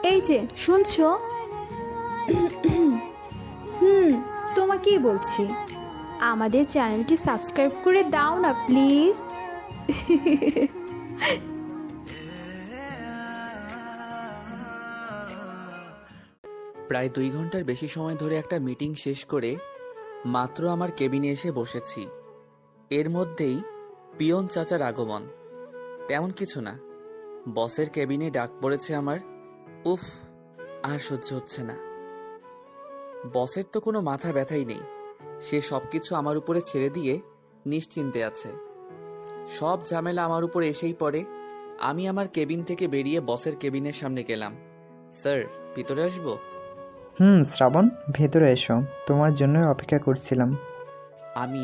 এই যে শুনছো? হুম, তোমাকেই বলছি, আমাদের চ্যানেলটি সাবস্ক্রাইব করে দাও না প্লিজ। প্রায় 2 ঘন্টার বেশি সময় ধরে একটা মিটিং শেষ করে মাত্র আমার কেবিনে এসে বসেছি। এর মধ্যেই পিয়ন চাচার আগমন। তেমন কিছু না, বসের কেবিনে ডাক পড়েছে আমার। উফ, আর সহ্য হচ্ছে না। বসের তো কোনো মাথা ব্যথাই নেই, সে সবকিছু আমার উপরে ছেড়ে দিয়ে নিশ্চিন্তে আছে। সব ঝামেলা আমার উপরে এসেই পড়ে। আমি আমার কেবিন থেকে বেরিয়ে বসের কেবিনের সামনে গেলাম। স্যার, ভিতরে আসবো? শ্রাবণ, ভেতরে এসো, তোমার জন্যই অপেক্ষা করছিলাম। আমি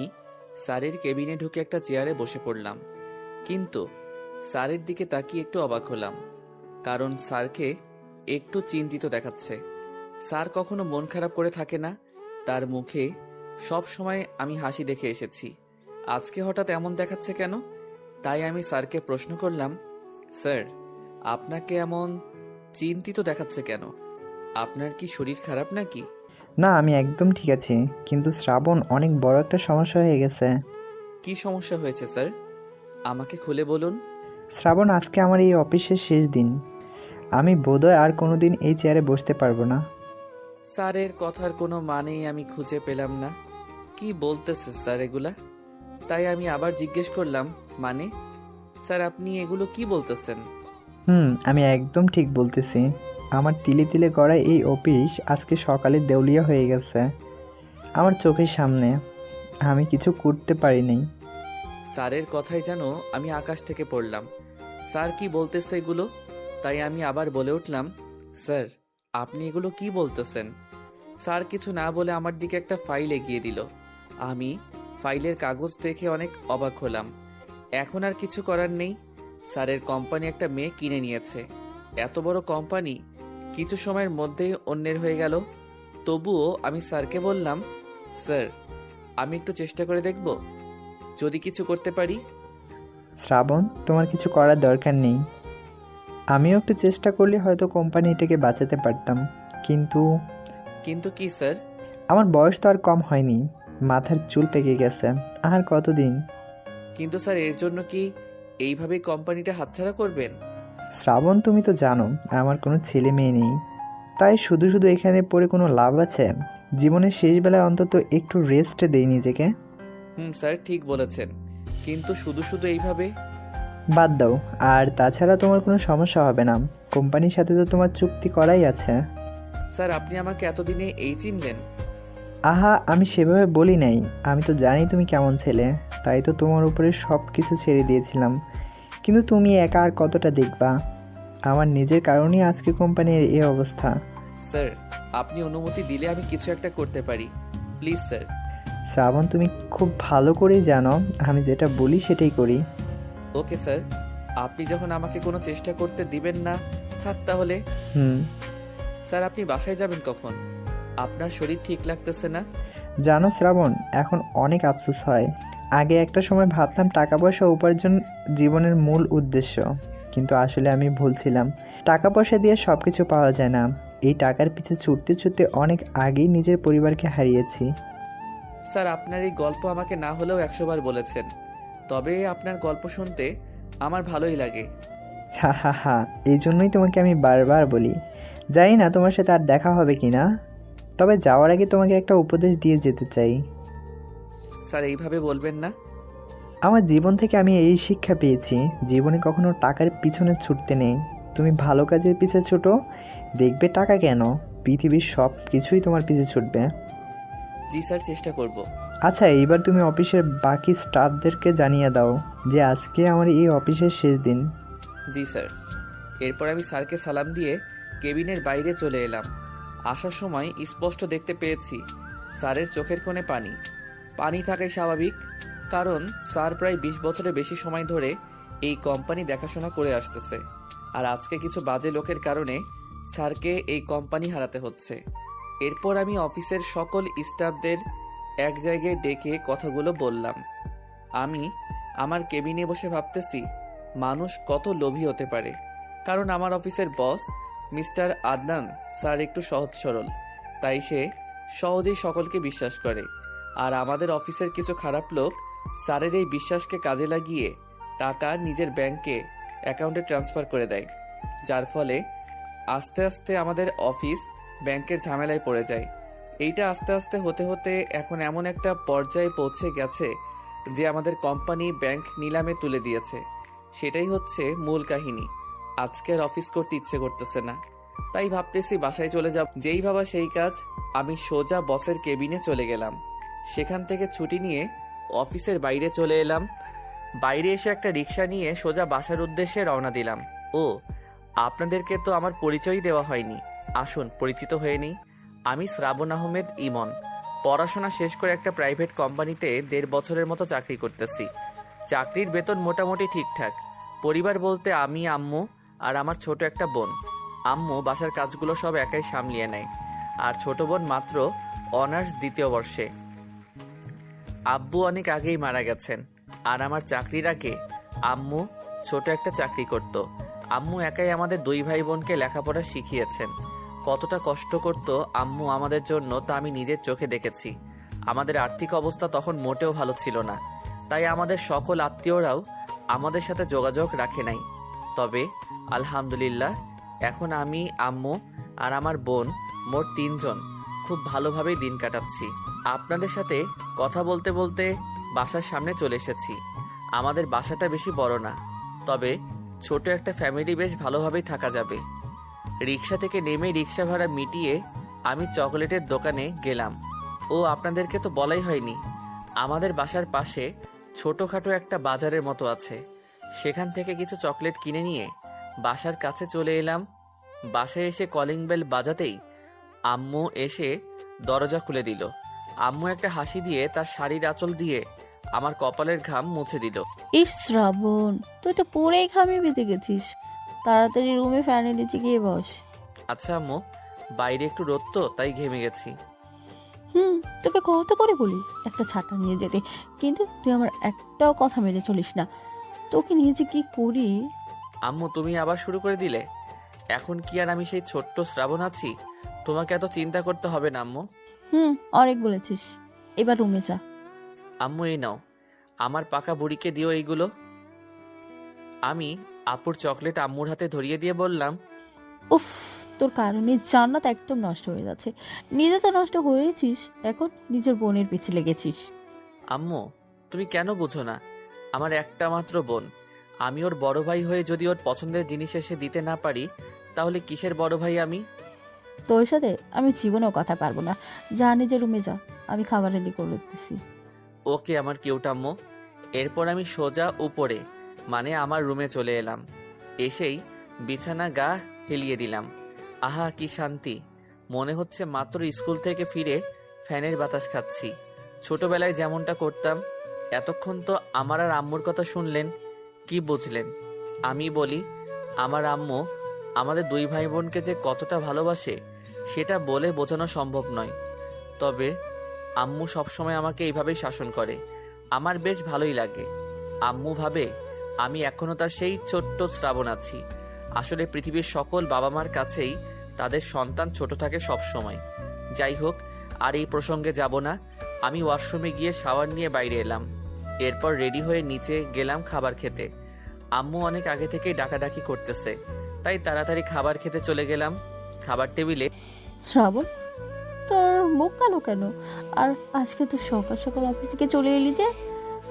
স্যারের কেবিনে ঢুকে একটা চেয়ারে বসে পড়লাম, কিন্তু স্যারের দিকে তাকিয়ে একটু অবাক হলাম, কারণ স্যারকে একটু চিন্তিত দেখাচ্ছে। স্যার কখনো মন খারাপ করে থাকে না, তার মুখে সব সময় আমি হাসি দেখে এসেছি। আজকে হঠাৎ এমন দেখাচ্ছে কেন? তাই আমি স্যারকে প্রশ্ন করলাম, স্যার, আপনাকে এমন চিন্তিত দেখাচ্ছে কেন? আপনার কি শরীর খারাপ নাকি? না, আমি একদম ঠিক আছি, কিন্তু শ্রাবণ, অনেক বড় একটা সমস্যা হয়ে গেছে। কি সমস্যা হয়েছে স্যার? আমাকে খুলে বলুন। শ্রাবণ, আজকে আমার এই অফিসের শেষ দিন। আমি বোধহয় আর কোনোদিন এই চেয়ারে বসতে পারবো না। স্যারের কথার কোনো মানেই আমি খুঁজে পেলাম না। কি বলতেছে স্যার এগুলা? তাই আমি আবার জিজ্ঞেস করলাম, মানে স্যার আপনি এগুলো কি বলতেছেন? আমি একদম ঠিক বলতেছি। আমার তিলে তিলে গড়া এই অফিস আজকে সকালে দেউলিয়া হয়ে গেছে আমার চোখের সামনে। আমি কিছু করতে পারি নাই। স্যারের কথাই যেন আমি আকাশ থেকে পড়লাম। স্যার কি বলতেছে এগুলো? তাই আমি আবার বলে উঠলাম, স্যার আপনি এগুলো কি বলতেছেন? স্যার কিছু না বলে আমার দিকে একটা ফাইল এগিয়ে দিল। আমি ফাইলের কাগজ দেখে অনেক অবাক হলাম। এখন আর কিছু করার নেই। স্যারের কোম্পানি একটা মেয়ে কিনে নিয়েছে। এত বড় কোম্পানি কিছু সময়ের মধ্যেই অন্যের হয়ে গেল। তবুও আমি স্যারকে বললাম, স্যার আমি একটু চেষ্টা করে দেখব, যদি কিছু করতে পারি। শ্রাবণ, তোমার কিছু করার দরকার নেই। আমিও একটু চেষ্টা করলে হয়তো কোম্পানিটাকে বাঁচাতে পারতাম, কিন্তু কিন্তু কি স্যার? আমার বয়স তো আর কম হয়নি। মাথার চুল পেকে গেছে। আর কতদিন? কিন্তু স্যার এর জন্য কি এইভাবে কোম্পানিটা হাতছাড়া করবেন? শ্রাবণ, তুমি তো জানো আমার কোনো ছেলে মেয়ে নেই। তাই শুধু শুধু এখানে পড়ে কোনো লাভ আছে? জীবনের শেষ বেলায় অন্তত একটু রেস্ট দেই নিজেকে। স্যার ঠিক বলেছেন, কিন্তু শুধু শুধু এইভাবে? বাদ দাও। আর তাছাড়া তোমার কোনো সমস্যা হবে না। কোম্পানির সাথে তো তোমার চুক্তি করাই আছে। স্যার আপনি আমাকে এতদিনে এই চিনলেন? আহা, আমি সেভাবে বলি নাই। আমি তো জানি তুমি কেমন ছেলে, তাই তো তোমার উপরে সব কিছু ছেড়ে দিয়েছিলাম। কিন্তু তুমি একা আর কতটা দেখবা? আমার নিজের কারণেই আজকে কোম্পানির এই অবস্থা। স্যার আপনি অনুমতি দিলে আমি কিছু একটা করতে পারি, প্লিজ স্যার। শ্রাবণ, তুমি খুব ভালো করেই জানো আমি যেটা বলি সেটাই করি। ওকে স্যার, আপনি যখন আমাকে কোনো চেষ্টা করতে দিবেন না, থাক তাহলে। হুম স্যার আপনি বাসায় যাবেন কখন? আপনার শরীর ঠিক লাগতেছে না। জানো শ্রাবণ, এখন অনেক আফসোস হয়। আগে একটা সময় ভাবতাম টাকা পয়সা উপার্জন জীবনের মূল উদ্দেশ্য, কিন্তু আসলে আমি ভুল ছিলাম। টাকা পয়সা দিয়ে সব কিছু পাওয়া যায় না। এই টাকার পিছে ছুটতে ছুটতে অনেক আগেই নিজের পরিবারকে হারিয়েছি। স্যার আপনার এই গল্প আমাকে না হলেও 100 বার বলেছেন, তবে আপনার গল্প শুনতে আমার ভালোই লাগে। হা হা হা, এই জন্যই তোমাকে আমি বারবার বলি। জানি না তোমার সাথে আর দেখা হবে কি না, তবে যাওয়ার আগে তোমাকে একটা উপদেশ দিয়ে যেতে চাই। স্যার এইভাবে বলবেন না। আমার জীবন থেকে আমি এই শিক্ষা পেয়েছি, জীবনে কখনো টাকার পিছনে ছুটতে নেই। তুমি ভালো কাজের পিছে ছুটো, দেখবে টাকা কেন, পৃথিবীর সব কিছুই তোমার পিছে ছুটবে। জি স্যার, চেষ্টা করব। আচ্ছা, এইবার তুমি অফিসের বাকি স্টাফদেরকে জানিয়ে দাও যে আজকে আমার এই অফিসের শেষ দিন। জি স্যার। এরপর আমি স্যারকে সালাম দিয়ে কেবিনের বাইরে চলে এলাম। আসার সময় স্পষ্ট দেখতে পেয়েছি স্যারের চোখের কোণে পানি। পানি থাকাই স্বাভাবিক, কারণ স্যার প্রায় 20 বছরের বেশি সময় ধরে এই কোম্পানি দেখাশোনা করে আসতেছে। আর আজকে কিছু বাজে লোকের কারণে স্যারকে এই কোম্পানি হারাতে হচ্ছে। এরপর আমি অফিসের সকল স্টাফদের এক জায়গায় ডেকে কথাগুলো বললাম। আমি আমার কেবিনে বসে ভাবতেছি মানুষ কত লোভী হতে পারে, কারণ আমার অফিসের বস মিস্টার আদনান স্যার একটু সহজ সরল, তাই সে সহজেই সকলকে বিশ্বাস করে। আর আমাদের অফিসের কিছু খারাপ লোক স্যারের এই বিশ্বাসকে কাজে লাগিয়ে টাকা নিজের ব্যাংকে অ্যাকাউন্টে ট্রান্সফার করে দেয়, যার ফলে আস্তে আস্তে আমাদের অফিস ব্যাংকের ঝামেলায় পড়ে যায়। এইটা আস্তে আস্তে হতে হতে এখন এমন একটা পর্যায়ে পৌঁছে গেছে যে আমাদের কোম্পানি ব্যাংক নিলামে তুলে দিয়েছে। সেটাই হচ্ছে মূল কাহিনী। আজকের অফিস করতে ইচ্ছে করতেছে না, তাই ভাবতেছি বাসায় চলে যাব। যেই ভাবা সেই কাজ, আমি সোজা বসের কেবিনে চলে গেলাম। সেখান থেকে ছুটি নিয়ে অফিসের বাইরে চলে এলাম। বাইরে এসে একটা রিক্সা নিয়ে সোজা বাসার উদ্দেশ্যে রওনা দিলাম। ও, আপনাদেরকে তো আমার পরিচয়ই দেওয়া হয়নি, আসুন পরিচিত হয়ে নিই। আমি শ্রাবণ আহমেদ ইমন। পড়াশোনা শেষ করে একটা প্রাইভেট কোম্পানিতে 1.5 বছরের মতো চাকরি করতেছি। চাকরির বেতন মোটামুটি ঠিকঠাক। পরিবার বলতে আমি, আম্মু আর আমার ছোট একটা বোন। আম্মু বাসার কাজগুলো সব একাই সামলিয়ে নেয়, আর ছোট বোন মাত্র অনার্স 2য় বর্ষে। আব্বু অনেক আগেই মারা গেছেন, আর আমার চাকরির আগে আম্মু ছোট একটা চাকরি করত। আম্মু একাই আমাদের 2 ভাই বোনকে লেখাপড়া শিখিয়েছেন। কতটা কষ্ট করত আম্মু আমাদের জন্য তা আমি নিজের চোখে দেখেছি। আমাদের আর্থিক অবস্থা তখন মোটেও ভালো ছিল না, তাই আমাদের সকল আত্মীয়রাও আমাদের সাথে যোগাযোগ রাখে নাই। তবে আলহামদুলিল্লাহ এখন আমি, আম্মু আর আমার বোন মোট 3 জন খুব ভালোভাবেই দিন কাটাচ্ছি। আপনাদের সাথে কথা বলতে বলতে বাসার সামনে চলে এসেছি। আমাদের বাসাটা বেশি বড় না, তবে ছোট একটা ফ্যামিলি বেশ ভালোভাবেই থাকা যাবে। রিক্সা থেকে নেমে রিক্সা ভাড়া মিটিয়ে আমি চকলেটের দোকানে গেলাম। ও, আপনাদেরকে তো বলাই হয়নি, আমাদের বাসার পাশে ছোটোখাটো একটা বাজারের মতো আছে। সেখান থেকে কিছু চকলেট কিনে নিয়ে বাসার কাছে চলে এলাম। বাসায় এসে কলিং বেল বাজাতেই আম্মু এসে দরজা খুলে দিল। আম্মু একটা হাসি দিয়ে তার শাড়ির আঁচল দিয়ে আমার কপালের ঘাম মুছে দিল। ইস শ্রাবণ, তুই তো পুরেই ঘামে বেঁধে গেছিস। তাড়াতাড়ি রুমে ফ্যানের নিচে গিয়ে বস। আচ্ছা আম্মু, বাইরে একটু রোদ তো, তাই ঘেমে গেছি। তোকে কত করে বলি একটা ছাতা নিয়ে যেতে, কিন্তু তুই আমার একটাও কথা মেনে চলিস না। তোকে নিয়ে যে কি করি। আম্মু, তুমি আবার শুরু করে দিলে। এখন কি আর আমি সেই ছোট্ট শ্রাবণ আছি? তোমাকে এত চিন্তা করতে হবে না আম্মু। অনেক বলেছিস, এবার রুমে যা। আম্মু, এই নাও, আমার পাকা বুড়িকে দিও এইগুলো। আমি আপুর চকলেট আম্মুর হাতে ধরিয়ে দিয়ে বললাম, উফ, তোর কারণে জান্নাত একদম নষ্ট হয়ে যাচ্ছে। নিজে তো নষ্ট হয়েছিস, এখন নিজের বোনের পিছে লেগেছিস। আম্মু, তুমি কেন বুঝো না? আমার একটা মাত্র বোন। আমি ওর বড় ভাই হয়ে যদি ওর পছন্দের জিনিস এসে দিতে না পারি, তাহলে কিসের বড় ভাই আমি? তোর সাথে আমি জীবনেও কথা পারবো না। যা নিজের রুমে যা, আমি খাবার রেডি করে দিচ্ছি। ওকে আমার কিউট আম্মু। এরপর আমি সোজা উপরে, মানে আমার রুমে চলে এলাম। এসেই বিছানা গা হেলিয়ে দিলাম। আহা, কি শান্তি! মনে হচ্ছে মাত্র স্কুল থেকে ফিরে ফ্যানের বাতাস খাচ্ছি। ছোটবেলায় যেমনটা করতাম। এতক্ষণ তো আমার আর আম্মুর কথা শুনলেন, কি বুঝলেন? আমি বলি, আমার আম্মু আমাদের 2 ভাই বোনকে যে কতটা ভালোবাসে সেটা বলে বোঝানো সম্ভব নয়। তবে আম্মু সবসময় আমাকে এইভাবেই শাসন করে, আমার বেশ ভালোই লাগে। আম্মু ভাবে আমি এখনো তার সেই ছোট্ট শ্রাবণ আছি। আসলে পৃথিবীর সকল বাবা মার কাছেই তাদের সন্তান ছোট থাকে সব সময়। যাই হোক, আর এই প্রসঙ্গে যাব না। আমি ওয়াশরুমে গিয়ে শাওয়ার নিয়ে বাইরে এলাম। এরপর রেডি হয়ে নিচে গেলাম খাবার খেতে। আম্মু অনেক আগে থেকেই ডাকাডাকি করতেছে, তাই তাড়াতাড়ি খাবার খেতে চলে গেলাম। খাবার টেবিলে শ্রাবণ, তোর মুখ কালো কেন? আর আজকে তো সকাল সকাল অফিস থেকে চলে এলি যে,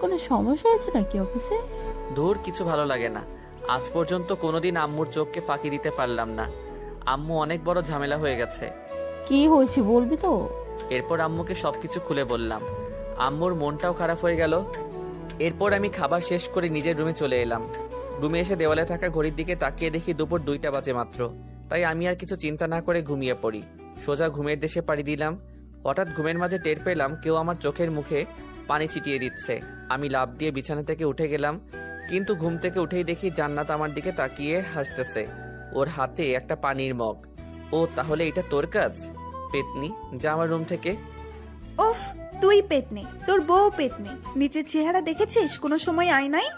কোনো সমস্যা হয়েছে নাকি অফিসে? ধুর, কিছু ভালো লাগে না। আজ পর্যন্ত কোনোদিন আম্মুর চোখকে ফাঁকি দিতে পারলাম না। আম্মু অনেক বড় ঝামেলা হয়ে গেছে। কি হয়েছে বলবি তো? এরপর আম্মুকে সবকিছু খুলে বললাম। আম্মুর মনটাও খারাপ হয়ে গেল। এরপর আমি খাবার শেষ করে নিজের রুমে চলে এলাম। রুমে এসে দেওয়ালে থাকা ঘড়ির দিকে তাকিয়ে দেখি দুপুর 2টা বাজে মাত্র। তাই আমি আর কিছু চিন্তা না করে ঘুমিয়ে পড়ি। সোজা ঘুমের দেশে পাড়ি দিলাম। হঠাৎ ঘুমের মাঝে টের পেলাম কেউ আমার চোখের মুখে পানি ছিটিয়ে দিচ্ছে। আমি লাফ দিয়ে বিছানা থেকে উঠে গেলাম, কিন্তু ঘুম থেকে উঠেই দেখি জান্নাত আমার দিকে তাকিয়ে হাসতেছে। ওর হাতে একটা পানির মগ। ও, তাহলে এটা তোর কাজ? পেতনি, যা আমার রুম থেকে। উফ, তুই পেতনি, তোর বউ পেতনি। নিচের চেহারা দেখেছিস কোনো সময় আয়নায়?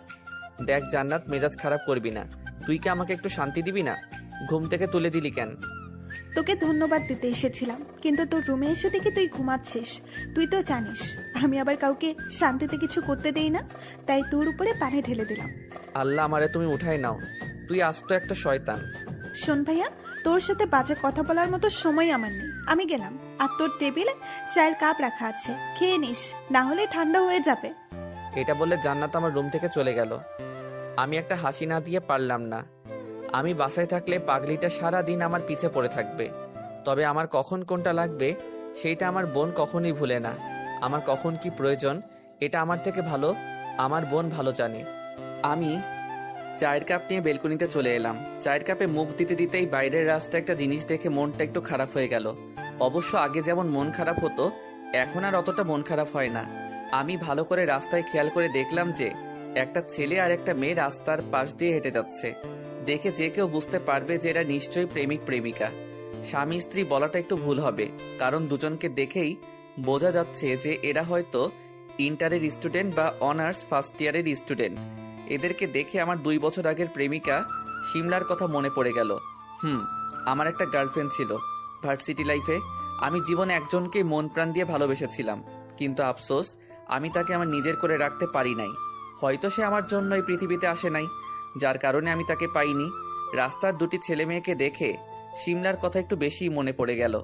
দেখ জান্নাত, মেজাজ খারাপ করবি না। তুই কি আমাকে একটু শান্তি দিবি না? ঘুম থেকে তুলে দিলি কেন? তোকে ধন্যবাদ দিতে এসেছিলাম, কিন্তু তোর রুমে এসে দেখি তুই ঘুমাচ্ছিস। তুই তো জানিস আমি আবার কাউকে শান্তিতে কিছু করতে দেই না, তাই তোর উপরে পানি ঢেলে দিলাম। আল্লাহ, আমারে তুমি উঠাই নাও। তুই আস্ত একটা শয়তান। শোন ভাইয়া, তোর সাথে বাজে কথা বলার মতো সময় আমার নেই। আমি গেলাম, আর তোর টেবিলে চায়ের কাপ রাখা আছে, খেয়ে নিস, না হলে ঠান্ডা হয়ে যাবে। এটা বলে জান্নাত আমার রুম থেকে চলে গেল। আমি একটা হাসি না দিয়ে পারলাম না। আমি বাসায় থাকলে পাগলিটা সারা দিন আমার পিছে পড়ে থাকবে, তবে আমার কখন কোনটা লাগবে সেইটা আমার বোন কখনোই ভুলে না। আমার কখন কি প্রয়োজন এটা আমার থেকে ভালো আমার বোন ভালো জানে। আমি চায়ের কাপ নিয়ে বেলকনিতে চলে এলাম। চায়ের কাপে মুখ দিতে দিতেই বাইরের রাস্তায় একটা জিনিস দেখে মনটা একটু খারাপ হয়ে গেল। অবশ্য আগে যেমন মন খারাপ হতো, এখন আর অতটা মন খারাপ হয় না। আমি ভালো করে রাস্তায় খেয়াল করে দেখলাম যে একটা ছেলে আর একটা মেয়ে রাস্তার পাশ দিয়ে হেঁটে যাচ্ছে। দেখে যে কেউ বুঝতে পারবে যে এরা নিশ্চয়ই প্রেমিক প্রেমিকা। স্বামী স্ত্রী বলাটা একটু ভুল হবে, কারণ দুজনকে দেখেই বোঝা যাচ্ছে যে এরা হয়তো ইন্টারের স্টুডেন্ট বা অনার্স ফার্স্ট ইয়ারের স্টুডেন্ট। এদেরকে দেখে আমার 2 বছর আগের প্রেমিকা শিমলার কথা মনে পড়ে গেল। আমার একটা গার্লফ্রেন্ড ছিল ভার্সিটি লাইফে। আমি জীবনে একজনকে মন প্রাণ দিয়ে ভালোবেসেছিলাম, কিন্তু আফসোস আমি তাকে আমার নিজের করে রাখতে পারি নাই। হয়তো সে আমার জন্য এই পৃথিবীতে আসে নাই, যার কারণে আমি তাকে পাইনি। রাস্তার দুটি ছেলে মেয়েকে দেখে শিমলার কথা একটু বেশি মনে পড়ে গেল,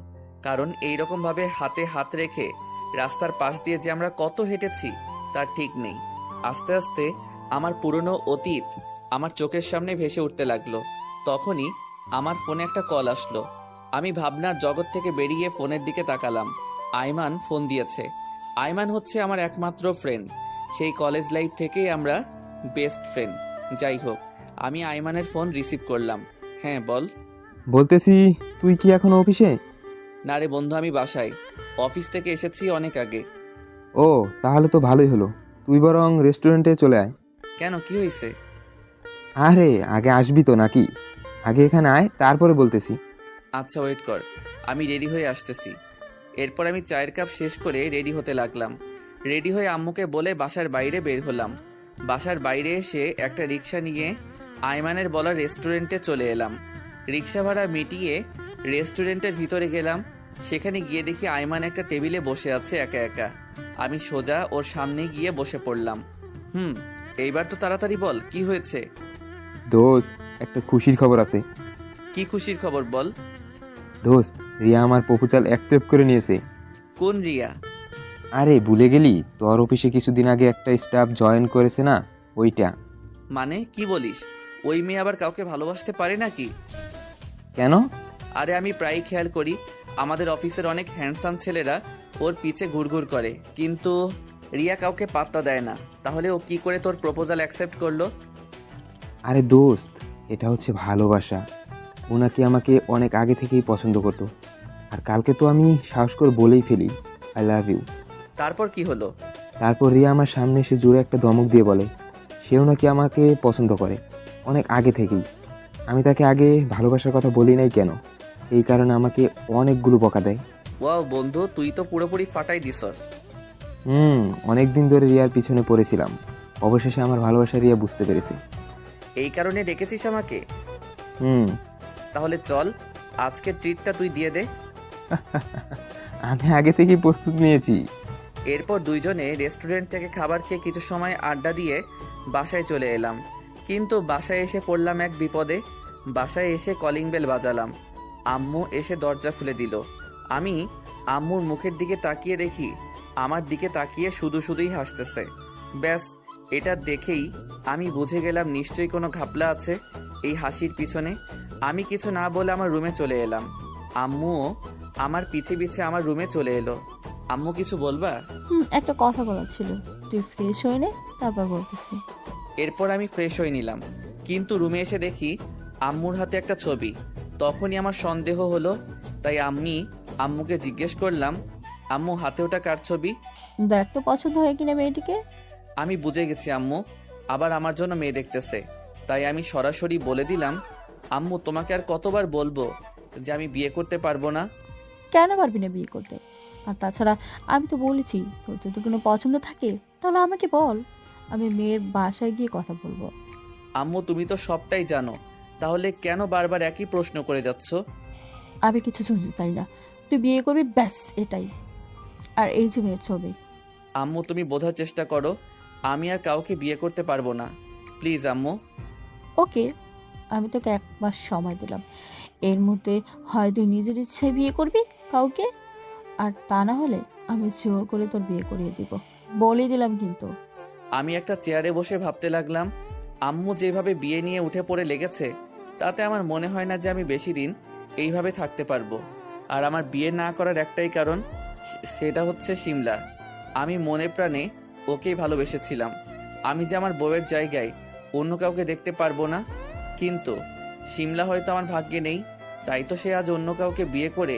কারণ এইরকমভাবে হাতে হাত রেখে রাস্তার পাশ দিয়ে যে আমরা কত হেঁটেছি তার ঠিক নেই। আস্তে আস্তে আমার পুরনো অতীত আমার চোখের সামনে ভেসে উঠতে লাগলো। তখনই আমার ফোনে একটা কল আসলো। আমি ভাবনার জগৎ থেকে বেরিয়ে ফোনের দিকে তাকালাম। আইমান ফোন দিয়েছে। আইমান হচ্ছে আমার একমাত্র ফ্রেন্ড। সেই কলেজ লাইফ থেকেই আমরা বেস্ট ফ্রেন্ড। যাই হোক, আমি আইমানের ফোন রিসিভ করলাম। হ্যাঁ বল। বলতেছি, তুই কি এখন অফিসে? না রে বন্ধু, আমি বাসায়। অফিস থেকে এসেছি অনেক আগে। ও, তাহলে তো ভালোই হলো। তুই বরং রেস্টুরেন্টে চলে আয়। কেন, কি হয়েছে? আরে আগে আসবি তো নাকি? আগে এখানে আয়, তারপরে বলতেছি। আচ্ছা ওয়েট কর, আমি রেডি হয়ে আসতেছি। এরপর আমি চায়ের কাপ শেষ করে রেডি হতে লাগলাম। রেডি হয়ে আম্মুকে বলে বাসার বাইরে বের হলাম। বাসার বাইরে এসে একটা রিক্সা নিয়ে আইমানের বলা রেস্টুরেন্টে চলে এলাম। রিক্সা ভাড়া মিটিয়ে রেস্টুরেন্টের ভিতরে গেলাম। সেখানে গিয়ে দেখি আইমান একটা টেবিলে বসে আছে একা একা। আমি সোজা ওর সামনে গিয়ে বসে পড়লাম। এইবার তো তাড়াতাড়ি বল, কি হয়েছে? দোস্ত, একটা খুশির খবর আছে। কি খুশির খবর বল? দোস্ত, রিয়া আমার প্রপোজাল অ্যাকসেপ্ট করে নিয়েছে। কোন রিয়া? আরে ভুলে গেলি, তোর অফিসে কিছুদিন আগে একটা স্টাফ জয়েন করেছে না, ওইটা। মানে কি বলিস? ওই মেয়ে আবার কাউকে ভালোবাসতে পারে নাকি? কেন? আরে আমি প্রায়ই খেয়াল করি আমাদের অফিসের অনেক হ্যান্ডসাম ছেলেরা ওর পিছে ঘুরঘুর করে, কিন্তু রিয়া কাউকে পাত্তা দেয় না। তাহলে ও কি করে তোর প্রপোজাল অ্যাকসেপ্ট করলো? আরে দোস্ত, এটা হচ্ছে ভালোবাসা। ও নাকি আমাকে অনেক আগে থেকেই পছন্দ করতো। আর কালকে তো আমি সাহস করে বলেই ফেলি, আই লাভ ইউ। তারপর কি হলো? তারপর রিয়া আমার সামনে এসে জোরে একটা ধমক দিয়ে বলে সেও নাকি আমাকে পছন্দ করে অনেক আগে থেকেই। আমি তাকে আগে ভালোবাসার কথা বলি নাই কেন, এই কারণে আমাকে অনেকগুলো বকা দেয়। ওয়াও বন্ধু, তুই তো পুরোপুরি ফাটাই দিছস। অনেকদিন ধরে রিয়ার পিছনে পড়েছিলাম। অবশেষে আমার ভালোবাসা রিয়া বুঝতে পেরেছে। এই কারণে ডেকেছিস আমাকে? হুম তাহলে চল, আজকে ট্রিটটা তুই দিয়ে দে। আমি আগে থেকেই প্রস্তুত নিয়েছি। এরপর দুইজনে রেস্টুরেন্ট থেকে খাবার খেয়ে কিছু সময় আড্ডা দিয়ে বাসায় চলে এলাম। কিন্তু বাসায় এসে পড়লাম এক বিপদে। বাসায় এসে কলিং বেল বাজালাম। আম্মু এসে দরজা খুলে দিল। আমি আম্মুর মুখের দিকে তাকিয়ে দেখি আমার দিকে তাকিয়ে শুধু শুধুই হাসতেছে। ব্যাস, এটা দেখেই আমি বুঝে গেলাম নিশ্চয়ই কোনো ঘাপলা আছে এই হাসির পিছনে। আমি কিছু না বলে আমার রুমে চলে এলাম। আম্মুও আমার পিছে পিছে আমার রুমে চলে এলো। আম্মু কিছু বলবা? একটা কথা বলার ছিল, তুই ফ্রেশ হয়ে নে, তারপর বলতেছি। এরপর আমি ফ্রেশ হয়ে নিলাম, কিন্তু রুমে এসে দেখি আম্মুর হাতে একটা ছবি। তখনই আমার সন্দেহ হলো, তাই আমি আম্মুকে জিজ্ঞেস করলাম, আম্মু হাতে ওটা কার ছবি? দেখ তো পছন্দ হয় কিনা মেয়েটিকে। আমি বুঝে গেছি আম্মু আবার আমার জন্য মেয়ে দেখতেছে। তাই আমি সরাসরি বলে দিলাম, আম্মু তোমাকে আর কতবার বলবো যে আমি বিয়ে করতে পারবো না? কেন পারবি না বিয়ে করতে? আর তাছাড়া আমি তো বলেছি, তোর যদি কোনো পছন্দ থাকে তাহলে আমাকে বল, আমি মেয়ের বাসায় গিয়ে কথা বলবো। আম্মু তুমি তো সবটাই জানো, তাহলে কেন বারবার একই প্রশ্ন করে যাচ্ছ? আমি কিছু শুনতে চাই না, তুই বিয়ে করবি ব্যাস, এটাই। আর এই যে মেয়ের ছবি। আম্মু, তুমি বোঝার চেষ্টা করো, আমি আর কাউকে বিয়ে করতে পারবো না। প্লিজ আম্মু। ওকে, আমি তোকে 1 মাস সময় দিলাম। এর মধ্যে হয় তুই নিজের ইচ্ছায় বিয়ে করবি কাউকে, আর তা না হলে আমি জোর করে তোর বিয়ে করিয়ে দিব, বলে দিলাম কিন্তু। আমি একটা চেয়ারে বসে ভাবতে লাগলাম, আম্মু যেভাবে বিয়ে নিয়ে উঠে পড়ে লেগেছে, তাতে আমার মনে হয় না যে আমি বেশি দিন এইভাবে থাকতে পারবো। আর আমার বিয়ে না করার একটাই কারণ, সেটা হচ্ছে শিমলা। আমি মনে প্রাণে ওকেই ভালোবেসেছিলাম। আমি যে আমার বউয়ের জায়গায় অন্য কাউকে দেখতে পারবো না, কিন্তু শিমলা হয়তো আমার ভাগ্যে নেই, তাই তো সে আজ অন্য কাউকে বিয়ে করে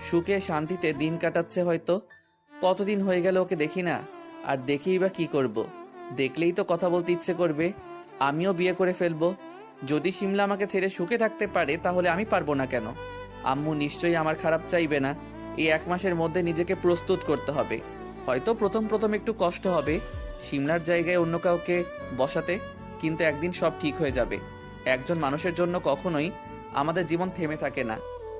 সুখে শান্তিতে দিন কাটাচ্ছে হয়তো। কতদিন হয়ে গেল ওকে দেখি না, আর দেখেই বা কি করব? দেখলেই তো কথা বলতে ইচ্ছে করবে। আমিও বিয়ে করে ফেলবো। যদি শিমলা আমাকে ছেড়ে সুখে থাকতে পারে, তাহলে আমি পারবো না কেন? আম্মু নিশ্চয়ই আমার খারাপ চাইবে না। এই 1 মাসের মধ্যে নিজেকে প্রস্তুত করতে হবে। হয়তো প্রথম প্রথম একটু কষ্ট হবে শিমলার জায়গায় অন্য কাউকে বসাতে, কিন্তু একদিন সব ঠিক হয়ে যাবে। একজন মানুষের জন্য কখনোই আমাদের জীবন থেমে থাকে না।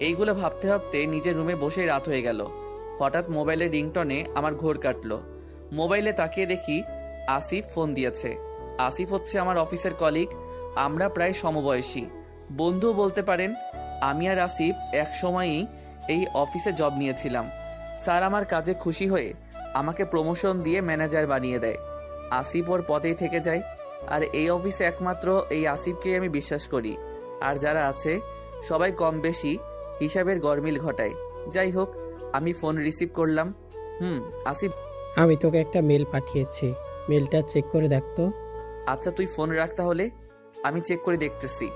এইগুলো ভাবতে ভাবতে নিজের রুমে বসেই রাত হয়ে গেল। হঠাৎ মোবাইলের রিংটনে আমার ঘোর কাটলো। মোবাইলে তাকিয়ে দেখি আসিফ ফোন দিয়েছে। আসিফ হচ্ছে আমার অফিসের কলিগ। আমরা প্রায় সমবয়সী, বন্ধু বলতে পারেন। আমি আর আসিফ এক সময়ই এই অফিসে জব নিয়েছিলাম। স্যার আমার কাজে খুশি হয়ে আমাকে প্রমোশন দিয়ে ম্যানেজার বানিয়ে দেয়। আসিফ ওর পদেই থেকে যায়। আর এই অফিসে একমাত্র এই আসিফকেই আমি বিশ্বাস করি। আর যারা আছে সবাই কম বেশি হিসাবের গরমিল ঘটায়। যাই হোক, আমি ফোন রিসিভ করলাম। আসিফ। আমি তোকে একটা মেল পাঠিয়েছি, মেলটা চেক করে দেখ তো। আচ্ছা, তুই ফোন রাখ তাহলে, আমি চেক করে দেখতেছি।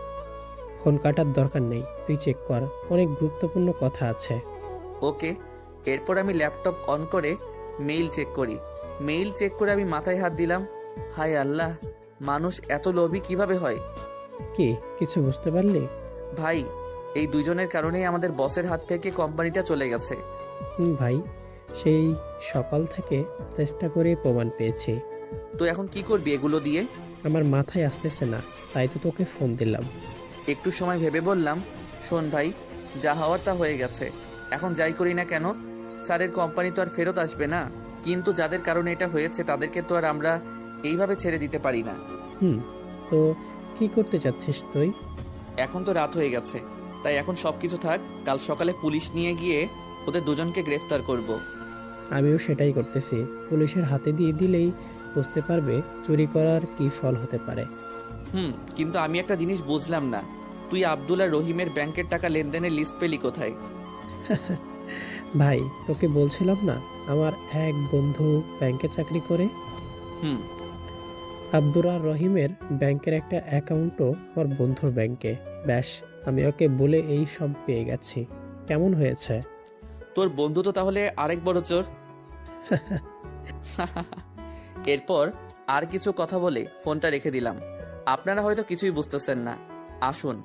ফোন কাটার দরকার নেই, তুই চেক কর, অনেক গুরুত্বপূর্ণ কথা আছে। ওকে। এরপর আমি ল্যাপটপ অন করে মেইল চেক করি। মেইল চেক করে আমি মাথায় হাত দিলাম। হায় আল্লাহ, মানুষ এত লোভী কিভাবে হয়? কি কিছু বুঝতে পারলি? ভাই, এই দুজনের কারণেই আমাদের বসের হাত থেকে কোম্পানিটা চলে গেছে। ভাই, সেই সকাল থেকে চেষ্টা করে প্রমাণ পেয়েছি। তো এখন কি করবি এগুলো দিয়ে? আমার মাথায় আসতেছে না, তাই তো তোকে ফোন দিলাম। একটু সময় ভেবে বললাম, শোন ভাই, যা হওয়ার তা হয়ে গেছে। এখন যাই করি না কেন, স্যারের কোম্পানি তো আর ফেরত আসবে না। কিন্তু যাদের কারণে এটা হয়েছে তাদেরকে তো আর আমরা এইভাবে ছেড়ে দিতে পারি না। তো কি করতে চাচ্ছিস তুই? এখন তো রাত হয়ে গেছে, তাই এখন সবকিছু থাক। কাল সকালে পুলিশ নিয়ে গিয়ে ওদের দুজনকে গ্রেফতার করব। আমিও সেটাই করতেছি। পুলিশের হাতে দিয়ে দিলেই বুঝতে পারবে চুরি করার কি ফল হতে পারে। কিন্তু আমি একটা জিনিস বুঝলাম না, তুই আব্দুল আর রহিমের ব্যাংকের টাকা লেনদেনের লিস্ট পেলি কোথায়? ভাই, তোকে বলছিলাম না আমার এক বন্ধু ব্যাংকে চাকরি করে। আব্দুর আর রহিমের ব্যাংকের একটা অ্যাকাউন্টও ওর বন্ধুর ব্যাংকে। ব্যাস, আমি ওকে বলে এই সব পেয়ে গেছি। কেমন হয়েছে? তোর বন্ধু তো তাহলে আরেক বড় চোর। এরপর আর কিছু কথা বলে ফোনটা রেখে দিলাম। আপনারা হয়তো কিছুই বুঝতেছেন না, আসুন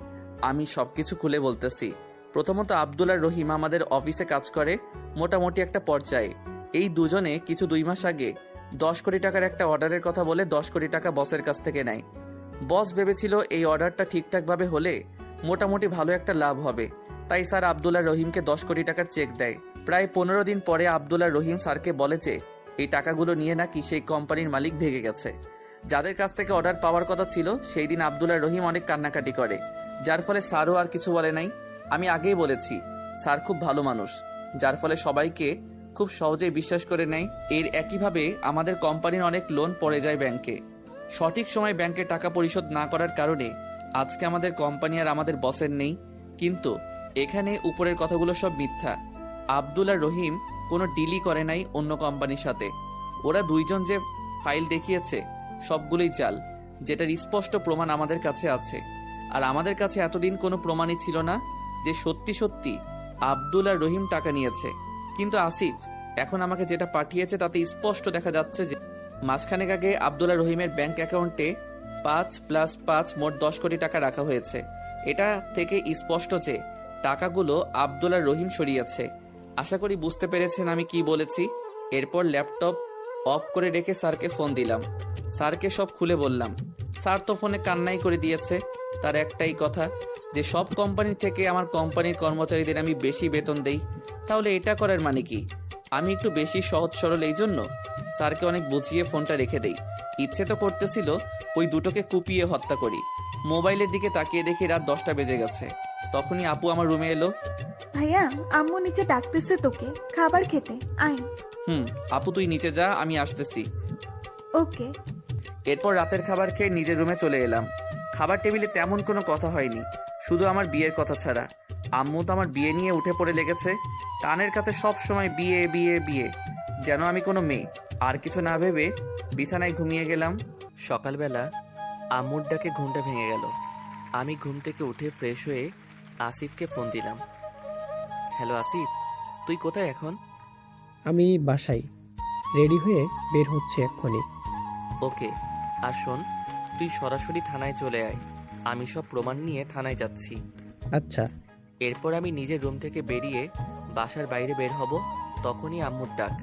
আমি সবকিছু খুলে বলতেছি। প্রথমত, আব্দুল আর রহিম আমাদের অফিসে কাজ করে মোটামুটি একটা পর্যায়ে। এই দুজনে কিছু 2 মাস আগে 10 কোটি টাকার একটা অর্ডারের কথা বলে 10 কোটি টাকা বসের কাছ থেকে নেয়। বস ভেবেছিল এই অর্ডারটা ঠিকঠাকভাবে হলে মোটামুটি ভালো একটা লাভ হবে, তাই স্যার আব্দুল আর রহিমকে 10 কোটি টাকার চেক দেয়। প্রায় 15 দিন পরে আব্দুল আর রহিম স্যারকে বলে যে এই টাকাগুলো নিয়ে নাকি সেই কোম্পানির মালিক ভেগে গেছে। যাদের কাছ থেকে অর্ডার পাওয়ার কথা ছিল সেই দিন আব্দুল আর রহিম অনেক কান্নাকাটি করে, যার ফলে স্যারও আর কিছু বলে নাই। আমি আগেই বলেছি স্যার খুব ভালো মানুষ, যার ফলে সবাইকে খুব সহজেই বিশ্বাস করে নেয়। এর একইভাবে আমাদের কোম্পানির অনেক লোন পড়ে যায় ব্যাংকে। সঠিক সময় ব্যাংকে টাকা পরিশোধ না করার কারণে আজকে আমাদের কোম্পানি আর আমাদের বসের নেই। কিন্তু এখানে উপরের কথাগুলো সব মিথ্যা। আব্দুল আর রহিম কোনো ডিলই করে নাই অন্য কোম্পানির সাথে। ওরা দুইজন যে ফাইল দেখিয়েছে সবগুলোই চাল, যেটার স্পষ্ট প্রমাণ আমাদের কাছে আছে। আর আমাদের কাছে এতদিন কোনো প্রমাণই ছিল না যে সত্যি সত্যি আব্দুল আর রহিম টাকা নিয়েছে। কিন্তু আসিফ এখন আমাকে যেটা পাঠিয়েছে তাতে স্পষ্ট দেখা যাচ্ছে যে মাসখানেক আগে আব্দুল আর রহিমের ব্যাংক অ্যাকাউন্টে 5+5 মোট 10 কোটি টাকা রাখা হয়েছে। এটা থেকে স্পষ্ট যে টাকাগুলো আব্দুল আর রহিম সরিয়েছে। আশা করি বুঝতে পেরেছেন আমি কি বলেছি। এরপর ল্যাপটপ অফ করে রেখে স্যারকে ফোন দিলাম। স্যারকে সব খুলে বললাম। স্যার তো ফোনে কান্নাই করে দিয়েছে। তার একটাই কথা যে সব কোম্পানি থেকে আমার কোম্পানির কর্মচারীদের আমি বেশি বেতন দেই। তাহলে এটা করার মানে কি? আমি একটু বেশি সহজ সরল, এই জন্য স্যারকে অনেক বুঝিয়ে ফোনটা রেখে দেই। ইচ্ছে তো করতেছিল ওই দুটোকে কুপিয়ে হত্যা করি। মোবাইলের দিকে তাকিয়ে দেখি রাত 10টা বেজে গেছে। তখনই আপু আমার রুমে এলো। ভাইয়া, আম্মু নিচে ডাকতেছে তোকে খাবার খেতে, আয়। আপু তুই নিচে যা, আমি আসতেছি। ওকে। এরপর রাতের খাবার খেয়ে নিজের রুমে চলে এলাম। খাবার টেবিলে তেমন কোনো কথা হয়নি, শুধু আমার বিয়ের কথা ছাড়া। আম্মু তো আমার বিয়ে নিয়ে উঠে পড়ে লেগেছে। কানের কাছে সব সময় বিয়ে বিয়ে বিয়ে, যেন আমি কোনো মেয়ে। আর কিছু না ভেবে বিছানায় ঘুমিয়ে গেলাম। সকালবেলা আম্মুর ডাকে ঘুমটা ভেঙে গেল। আমি ঘুম থেকে উঠে ফ্রেশ হয়ে আসিফকে ফোন দিলাম। হ্যালো আসিফ, তুই কোথায় এখন? আমি বাসায় রেডি হয়ে বের হচ্ছে এক্ষুনি। ওকে, আর শোন, তুই সরাসরি থানায় চলে আয়। আমি সব প্রমাণ নিয়ে থানায় যাচ্ছি। আচ্ছা। এরপর আমি নিজের রুম থেকে বেরিয়ে বাসার বাইরে বের হব, তখনই আম্মুর ডাক।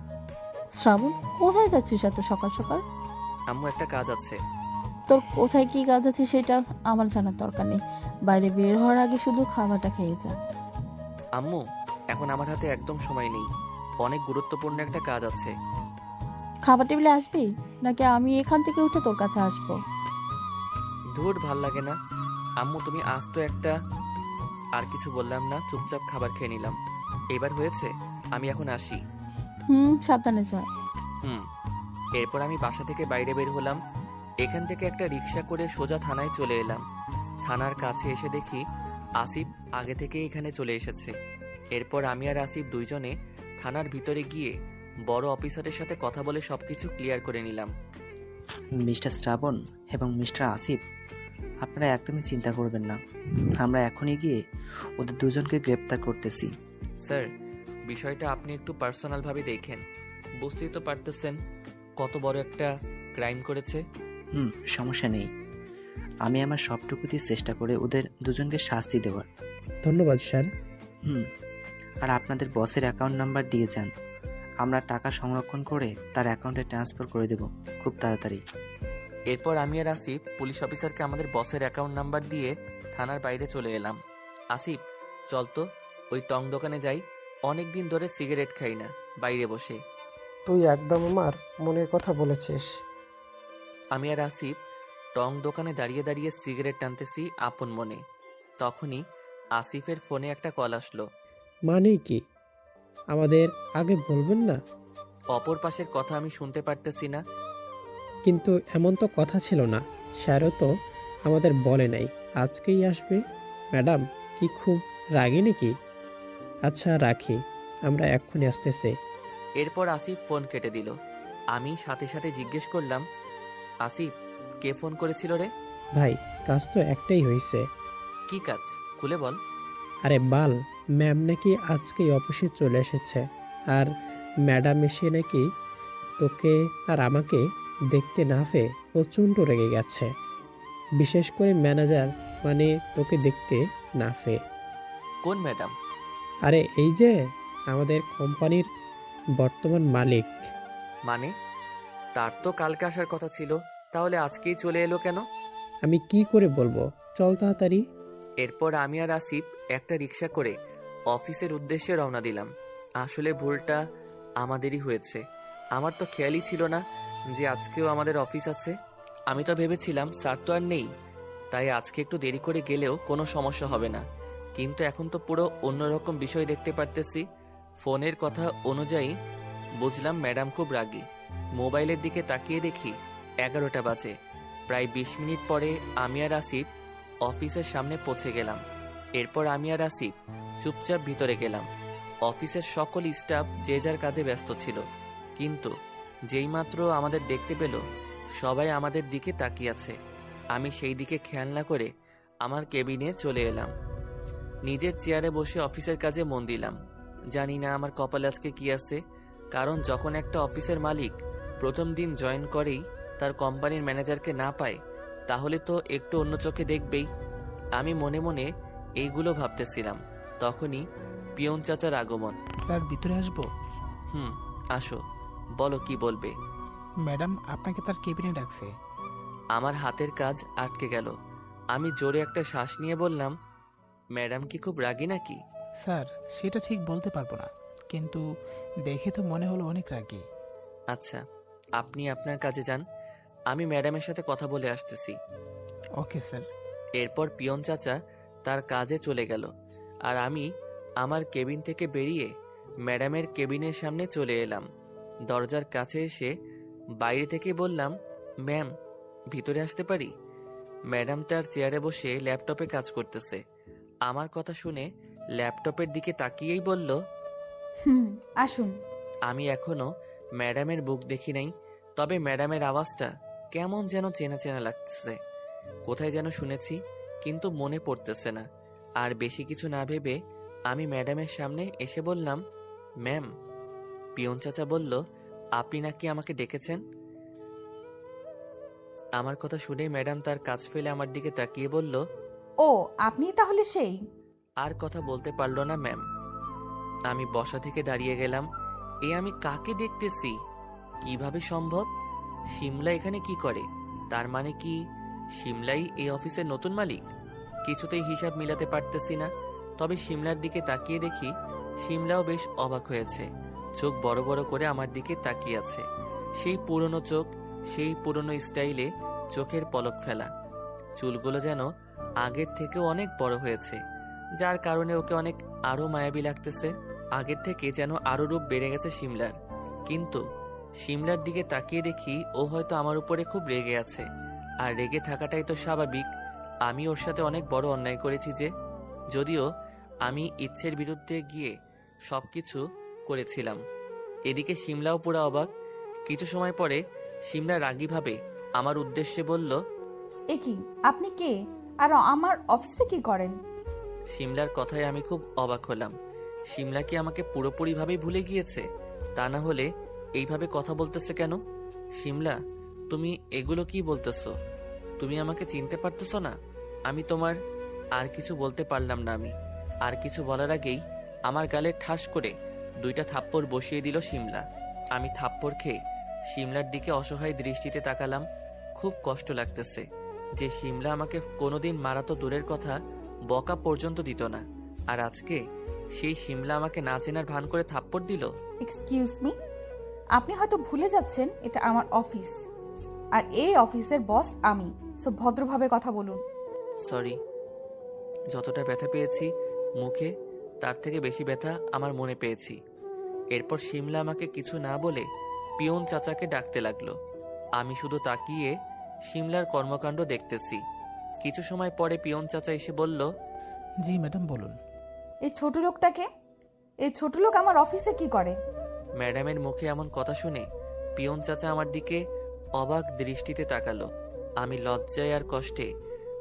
শ্রাবণ, কোথায় যাচ্ছিস এত সকাল সকাল? আম্মু, একটা কাজ আছে। তোর কোথায় কি কাজ আছে সেটা আমার জানার দরকার নেই। বাইরে বের হওয়ার আগে শুধু খাবারটা খেয়ে যা। আম্মু, এখন আমার হাতে একদম সময় নেই, অনেক গুরুত্বপূর্ণ একটা কাজ আছে। খাবার টেবিলে আসবি নাকি আমি এখান থেকে উঠে তোর কাছে আসবো? ধুর, ভাল লাগে না। আম্মু, তুমি আজ তো একটা। আর কিছু বললাম না, চুপচাপ খাবার খেয়ে নিলাম। এবার হয়েছে, আমি এখন আসি। সাবধানে যা। এরপর আমি বাসা থেকে বাইরে বের হলাম। এখান থেকে একটা রিক্সা করে সোজা থানায় চলে এলাম। থানার কাছে এসে দেখি আসিফ আগে থেকে এখানে চলে এসেছে। এরপর আমি আর আসিফ দুইজনে থানার ভিতরে গিয়ে বড় অফিসারের সাথে কথা বলে সবকিছু ক্লিয়ার করে নিলাম। মিস্টার শ্রাবণ এবং মিস্টার আসিফ, আপনারা একদমই চিন্তা করবেন না। আমরা এখনই গিয়ে ওদের দুজনকে গ্রেপ্তার করতেছি। স্যার, বিষয়টা আপনি একটু পার্সোনালভাবে দেখেন। বুঝতেই তো পারতেছেন কত বড় একটা ক্রাইম করেছে। সমস্যা নেই, আমি আমার সবটুকু দিয়ে চেষ্টা করে ওদের দুজনকে শাস্তি দেওয়ার। ধন্যবাদ স্যার। আর আপনাদের বসের অ্যাকাউন্ট নাম্বার দিয়ে যান, আমরা টাকা সংরক্ষণ করে তার অ্যাকাউন্টে ট্রান্সফার করে দেব খুব তাড়াতাড়ি। এরপর আমি আর আসিফ পুলিশ অফিসারকে আমাদের বসের অ্যাকাউন্ট নাম্বার দিয়ে থানার বাইরে চলে এলাম। আসিফ, চল তো ওই টং দোকানে যাই। অনেক দিন ধরে সিগারেট খাই না বাইরে বসে। তুই একদম আমার মনের কথা বলেছিস। আমি আর আসিফ টং দোকানে দাঁড়িয়ে দাঁড়িয়ে সিগারেট টানতেছি আপন মনে। তখনই আসিফের ফোনে একটা কল আসলো। মানে কি? আমাদের আগে বলবেন না? অপর পাশের কথা আমি শুনতে পারতেছি না। কিন্তু এমন তো কথা ছিল না, স্যারও তো আমাদের বলে নাই আজকেই আসবে। ম্যাডাম কি খুব রাগী নাকি? আচ্ছা রাখি, আমরা এক্ষুনি আসতেছি। এরপর আসিফ ফোন কেটে দিল। আমি সাথে সাথে জিজ্ঞেস করলাম, আসিফ, কে ফোন করেছিল রে? ভাই, কাজ তো একটাই হয়েছে। কি কাজ, খুলে বল। আরে বাল, ম্যাম নাকি আজকেই অফিসে চলে এসেছে, আর ম্যাডাম এসে নাকি তোকে আর আমাকে দেখতে না পেয়ে প্রচণ্ড রেগে গেছে। বিশেষ করে ম্যানেজার, মানে তোকে দেখতে না পেয়ে। কোন ম্যাডাম? আরে এই যে আমাদের কোম্পানির বর্তমান মালিক। মানে তার তো কালকে আসার কথা ছিল, তাহলে আজকেই চলে এলো কেন? আমি কি করে বলবো, চল তাড়াতাড়ি। এরপর আমি আর আসিফ একটা রিক্সা করে অফিসের উদ্দেশ্যে রওনা দিলাম। আসলে ভুলটা আমাদেরই হয়েছে। আমার তো খেয়ালই ছিল না যে আজকেও আমাদের অফিস আছে। আমি তো ভেবেছিলাম স্যার তো আর নেই, তাই আজকে একটু দেরি করে গেলেও কোনো সমস্যা হবে না। কিন্তু এখন তো পুরো অন্যরকম বিষয় দেখতে পারতেছি। ফোনের কথা অনুযায়ী বুঝলাম ম্যাডাম খুব রাগী। মোবাইলের দিকে তাকিয়ে দেখি 11টা বাজে। প্রায় 20 মিনিট পরে আমি আর আসিফ অফিসের সামনে পৌঁছে গেলাম। এরপর আমি আর আসিফ চুপচাপ ভিতরে গেলাম। অফিসের সকল স্টাফ যে যার কাজে ব্যস্ত ছিল, কিন্তু যেইমাত্র আমাদের দেখতে পেল সবাই আমাদের দিকে তাকিয়ে আছে। আমি সেই দিকে খেয়াল না করে আমার কেবিনে চলে এলাম। নিজের চেয়ারে বসে অফিসের কাজে মন দিলাম। জানি না আমার কপালে আজকে কি আছে, কারণ যখন একটা অফিসের মালিক প্রথম দিন জয়েন করেই তার কোম্পানির ম্যানেজারকে না পায়, তাহলে তো একটু অন্য চোখে দেখবেই। আমি মনে মনে এইগুলো ভাবতেছিলাম। তখনই পিয়ন চাচার আগমন। স্যার, ভিতরে আসবো? আসো, বলো কি বলবে। ম্যাডাম আপনাকে তার কেবিনে ডাকছে। আমার হাতের কাজ আটকে গেল। আমি জোরে একটা শ্বাস নিয়ে বললাম, ম্যাডাম কি খুব রাগী নাকি? স্যার সেটা ঠিক বলতে পারবো না, কিন্তু দেখে তো মনে হলো অনেক রাগী। আচ্ছা, আপনি আপনার কাজে যান, আমি ম্যাডামের সাথে কথা বলে আসতেছি। Okay sir. এরপর পিয়ন চাচা তার কাজে চলে গেল, আর আমি আমার কেবিন থেকে বেরিয়ে ম্যাডামের কেবিনের সামনে চলে এলাম। দরজার কাছে এসে বাইরে থেকে বললাম, ম্যাম, ভিতরে আসতে পারি? ম্যাডাম তার চেয়ারে বসে ল্যাপটপে কাজ করতেছে। আমার কথা শুনে ল্যাপটপের দিকে তাকিয়েই বলল, আসুন। আমি এখনো ম্যাডামের বুক দেখি নাই, তবে ম্যাডামের আওয়াজটা কেমন যেন চেনা চেনা লাগতেছে। কোথায় যেন শুনেছি, কিন্তু মনে পড়তেছে না। আর বেশি কিছু না ভেবে আমি ম্যাডামের সামনে এসে বললাম, ম্যাম। পিয়ন চাচা বলল, আপনি নাকি আমাকে ডেকেছেন? আমার কথা শুনে ম্যাডাম তার কাজ ফেলে আমার দিকে তাকিয়ে বলল, ও, আপনি তাহলে সেই। আর কথা বলতে পারলো না ম্যাম। আমি বসা থেকে দাঁড়িয়ে গেলাম। আমি কাকে দেখতেছি? কিভাবে সম্ভব? শিমলা এখানে কি করে? তার মানে কি শিমলাই এই অফিসের নতুন মালিক? কিছুতেই হিসাব মিলাতে পারতেছি না। তবে শিমলার দিকে তাকিয়ে দেখি শিমলাও বেশ অবাক হয়েছে, চোখ বড় বড় করে আমার দিকে তাকিয়ে আছে। সেই পুরনো চোখ, সেই পুরনো স্টাইলে চোখের পলক ফেলা। চুলগুলো যেন আগের থেকেও অনেক বড় হয়েছে, যার কারণে ওকে অনেক আরো মায়াবী লাগতেছে। আগের থেকে যেন আরো রূপ বেড়ে গেছে শিমলার। কিন্তু শিমলার দিকে তাকিয়ে দেখি ও হয়তো আমার উপরে খুব রেগে আছে। আর রেগে থাকাটাই তো স্বাভাবিক, আমি ওর সাথে অনেক বড় অন্যায় করেছি যে। যদিও আমি ইচ্ছের বিরুদ্ধে গিয়ে সবকিছু করেছিলাম। এদিকে শিমলাও পুরো অবাক। কিছু সময় পরে শিমলা রাগীভাবে আমার উদ্দেশ্যে বলল, এ কি, আপনি কে? আর আমার অফিসে কি করেন? শিমলার কথায় আমি খুব অবাক হলাম। শিমলা কি আমাকে পুরোপুরিভাবেই ভুলে গিয়েছে? তা না হলে এইভাবে কথা বলতেছে কেন? শিমলা, তুমি এগুলো কি বলতেছো? তুমি আমাকে চিনতে পারতেছো না? আমি তোমার। আর কিছু বলতে পারলাম না। আমি আর কিছু বলার আগেই আমার গালে ঠাস করে 2টা থাপ্পড় বসিয়ে দিল শিমলা। আমি থাপ্পড় খেয়ে শিমলার দিকে অসহায় দৃষ্টিতে তাকালাম। খুব কষ্ট লাগতেছে যে শিমলা আমাকে কোনোদিন মারা তো দূরের কথা, বকা পর্যন্ত দিত না, আর আজকে সেই শিমলা আমাকে না চেনার ভান করে থাপ্পড় দিল। এক্সকিউজ মি, আপনি হয়তো ভুলে যাচ্ছেন এটা আমার অফিস, আর এই অফিসের বস আমি। সো ভদ্রভাবে কথা বলুন। সরি। যতটা ব্যথা পেয়েছি মুখে, তার থেকে বেশি ব্যথা আমার মনে পেয়েছি। এরপর শিমলা আমাকে কিছু না বলে পিয়ন চাচাকে ডাকতে লাগলো। আমি শুধু তাকিয়ে শিমলার কর্মকাণ্ড দেখতেছি। কিছু সময় পরে পিয়ন চাচা এসে বলল, জি ম্যাডাম বলুন। এই ছোট লোকটাকে? এই ছোট লোক আমার অফিসে কি করে? ম্যাডামের মুখে এমন কথা শুনে পিয়ন চাচা আমার দিকে অবাক দৃষ্টিতে তাকালো। আমি লজ্জায় আর কষ্টে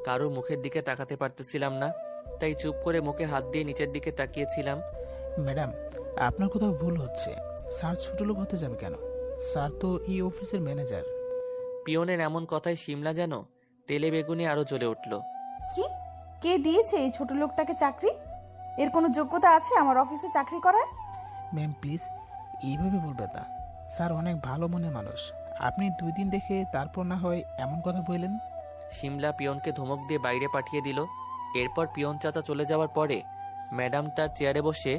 কারোর মুখের দিকে তাকাতে পারতেছিলাম না, তাই চুপ করে মুখে হাত দিয়ে নিচের দিকে তাকিয়েছিলাম। ম্যাডাম আপনার কোথাও ভুল হচ্ছে, স্যার ছোট লোক হতে যাবে কেন? স্যার তো এই অফিসের ম্যানেজার। পিয়নের এমন কথায় শিমলা যেন তেলে বেগুনে আরো জ্বলে উঠল। কি? কে দিয়েছে এই ছোট লোকটাকে চাকরি? এর কোনো যোগ্যতা আছে আমার অফিসে চাকরি করার? ম্যাম প্লিজ এইভাবে বলবে না, স্যার অনেক ভালো মনের মানুষ। আপনি 2 দিন দেখে তারপর না হয় এমন কথা বললেন। শিমলা পিয়নকে ধমক দিয়ে বাইরে পাঠিয়ে দিল। এরপর পিয়ন চাচা চলে যাওয়ার পরে ম্যাডাম তার চেয়ারে বসে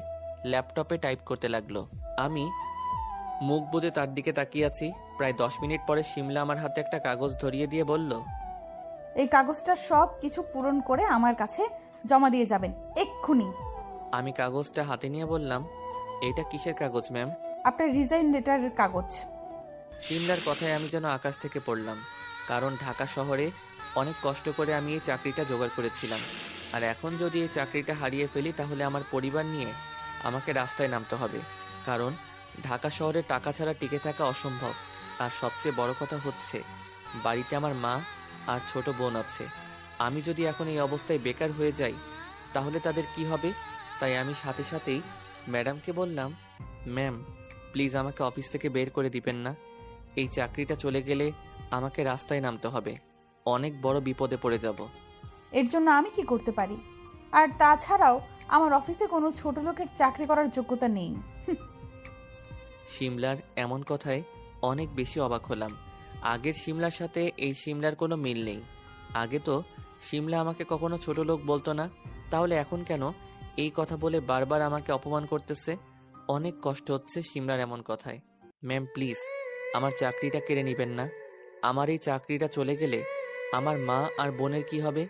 ল্যাপটপে টাইপ করতে লাগলো। আমি মুখ বুজে তার দিকে তাকিয়ে আছি। প্রায় 10 মিনিট পরে শিমলা আমার হাতে একটা কাগজ ধরিয়ে দিয়ে বলল, এই কাগজটার সব কিছু পূরণ করে আমার কাছে জমা দিয়ে যাবেন এক্ষুনি। আমি কাগজটা হাতে নিয়ে বললাম, এটা কিসের কাগজ ম্যাম? আপনার রিজাইন লেটারের কাগজ। শিমলার কথায় আমি যেন আকাশ থেকে পড়লাম, কারণ ঢাকা শহরে অনেক কষ্ট করে আমি এই চাকরিটা জোগাড় করেছিলাম। আর এখন যদি এই চাকরিটা হারিয়ে ফেলি তাহলে আমার পরিবার নিয়ে আমাকে রাস্তায় নামতে হবে, কারণ ঢাকা শহরে টাকা ছাড়া টিকে থাকা অসম্ভব। আর সবচেয়ে বড় কথা হচ্ছে বাড়িতে আমার মা আর ছোট বোন আছে। আমি যদি এখন এই অবস্থায় বেকার হয়ে যাই তাহলে তাদের কি হবে? তাই আমি সাথে সাথেই ম্যাডামকে বললাম, ম্যাম প্লিজ আমাকে অফিস থেকে বের করে দিবেন না। এই চাকরিটা চলে গেলে আমাকে রাস্তায় নামতে হবে, অনেক বড় বিপদে পড়ে যাব। এর জন্য আমি কি করতে পারি? আর তাছাড়াও আমার অফিসে কোনো ছোট লোকের চাকরি করার যোগ্যতা নেই। শিমলার এমন কথায় অনেক বেশি অবাক হলাম। আগের শিমলার সাথে এই শিমলার কোনো মিল নেই। আগে তো শিমলা আমাকে কখনো ছোট লোক বলতো না, তাহলে এখন কেন এই কথা বলে বারবার আমাকে অপমান করতেছে? অনেক কষ্ট হচ্ছে শিমলার এমন কথায়। ম্যাম প্লিজ আমার চাকরিটা কেড়ে নেবেন না। আমার এই চাকরিটা চলে গেলে আমার মা আর বোনের কি হবে?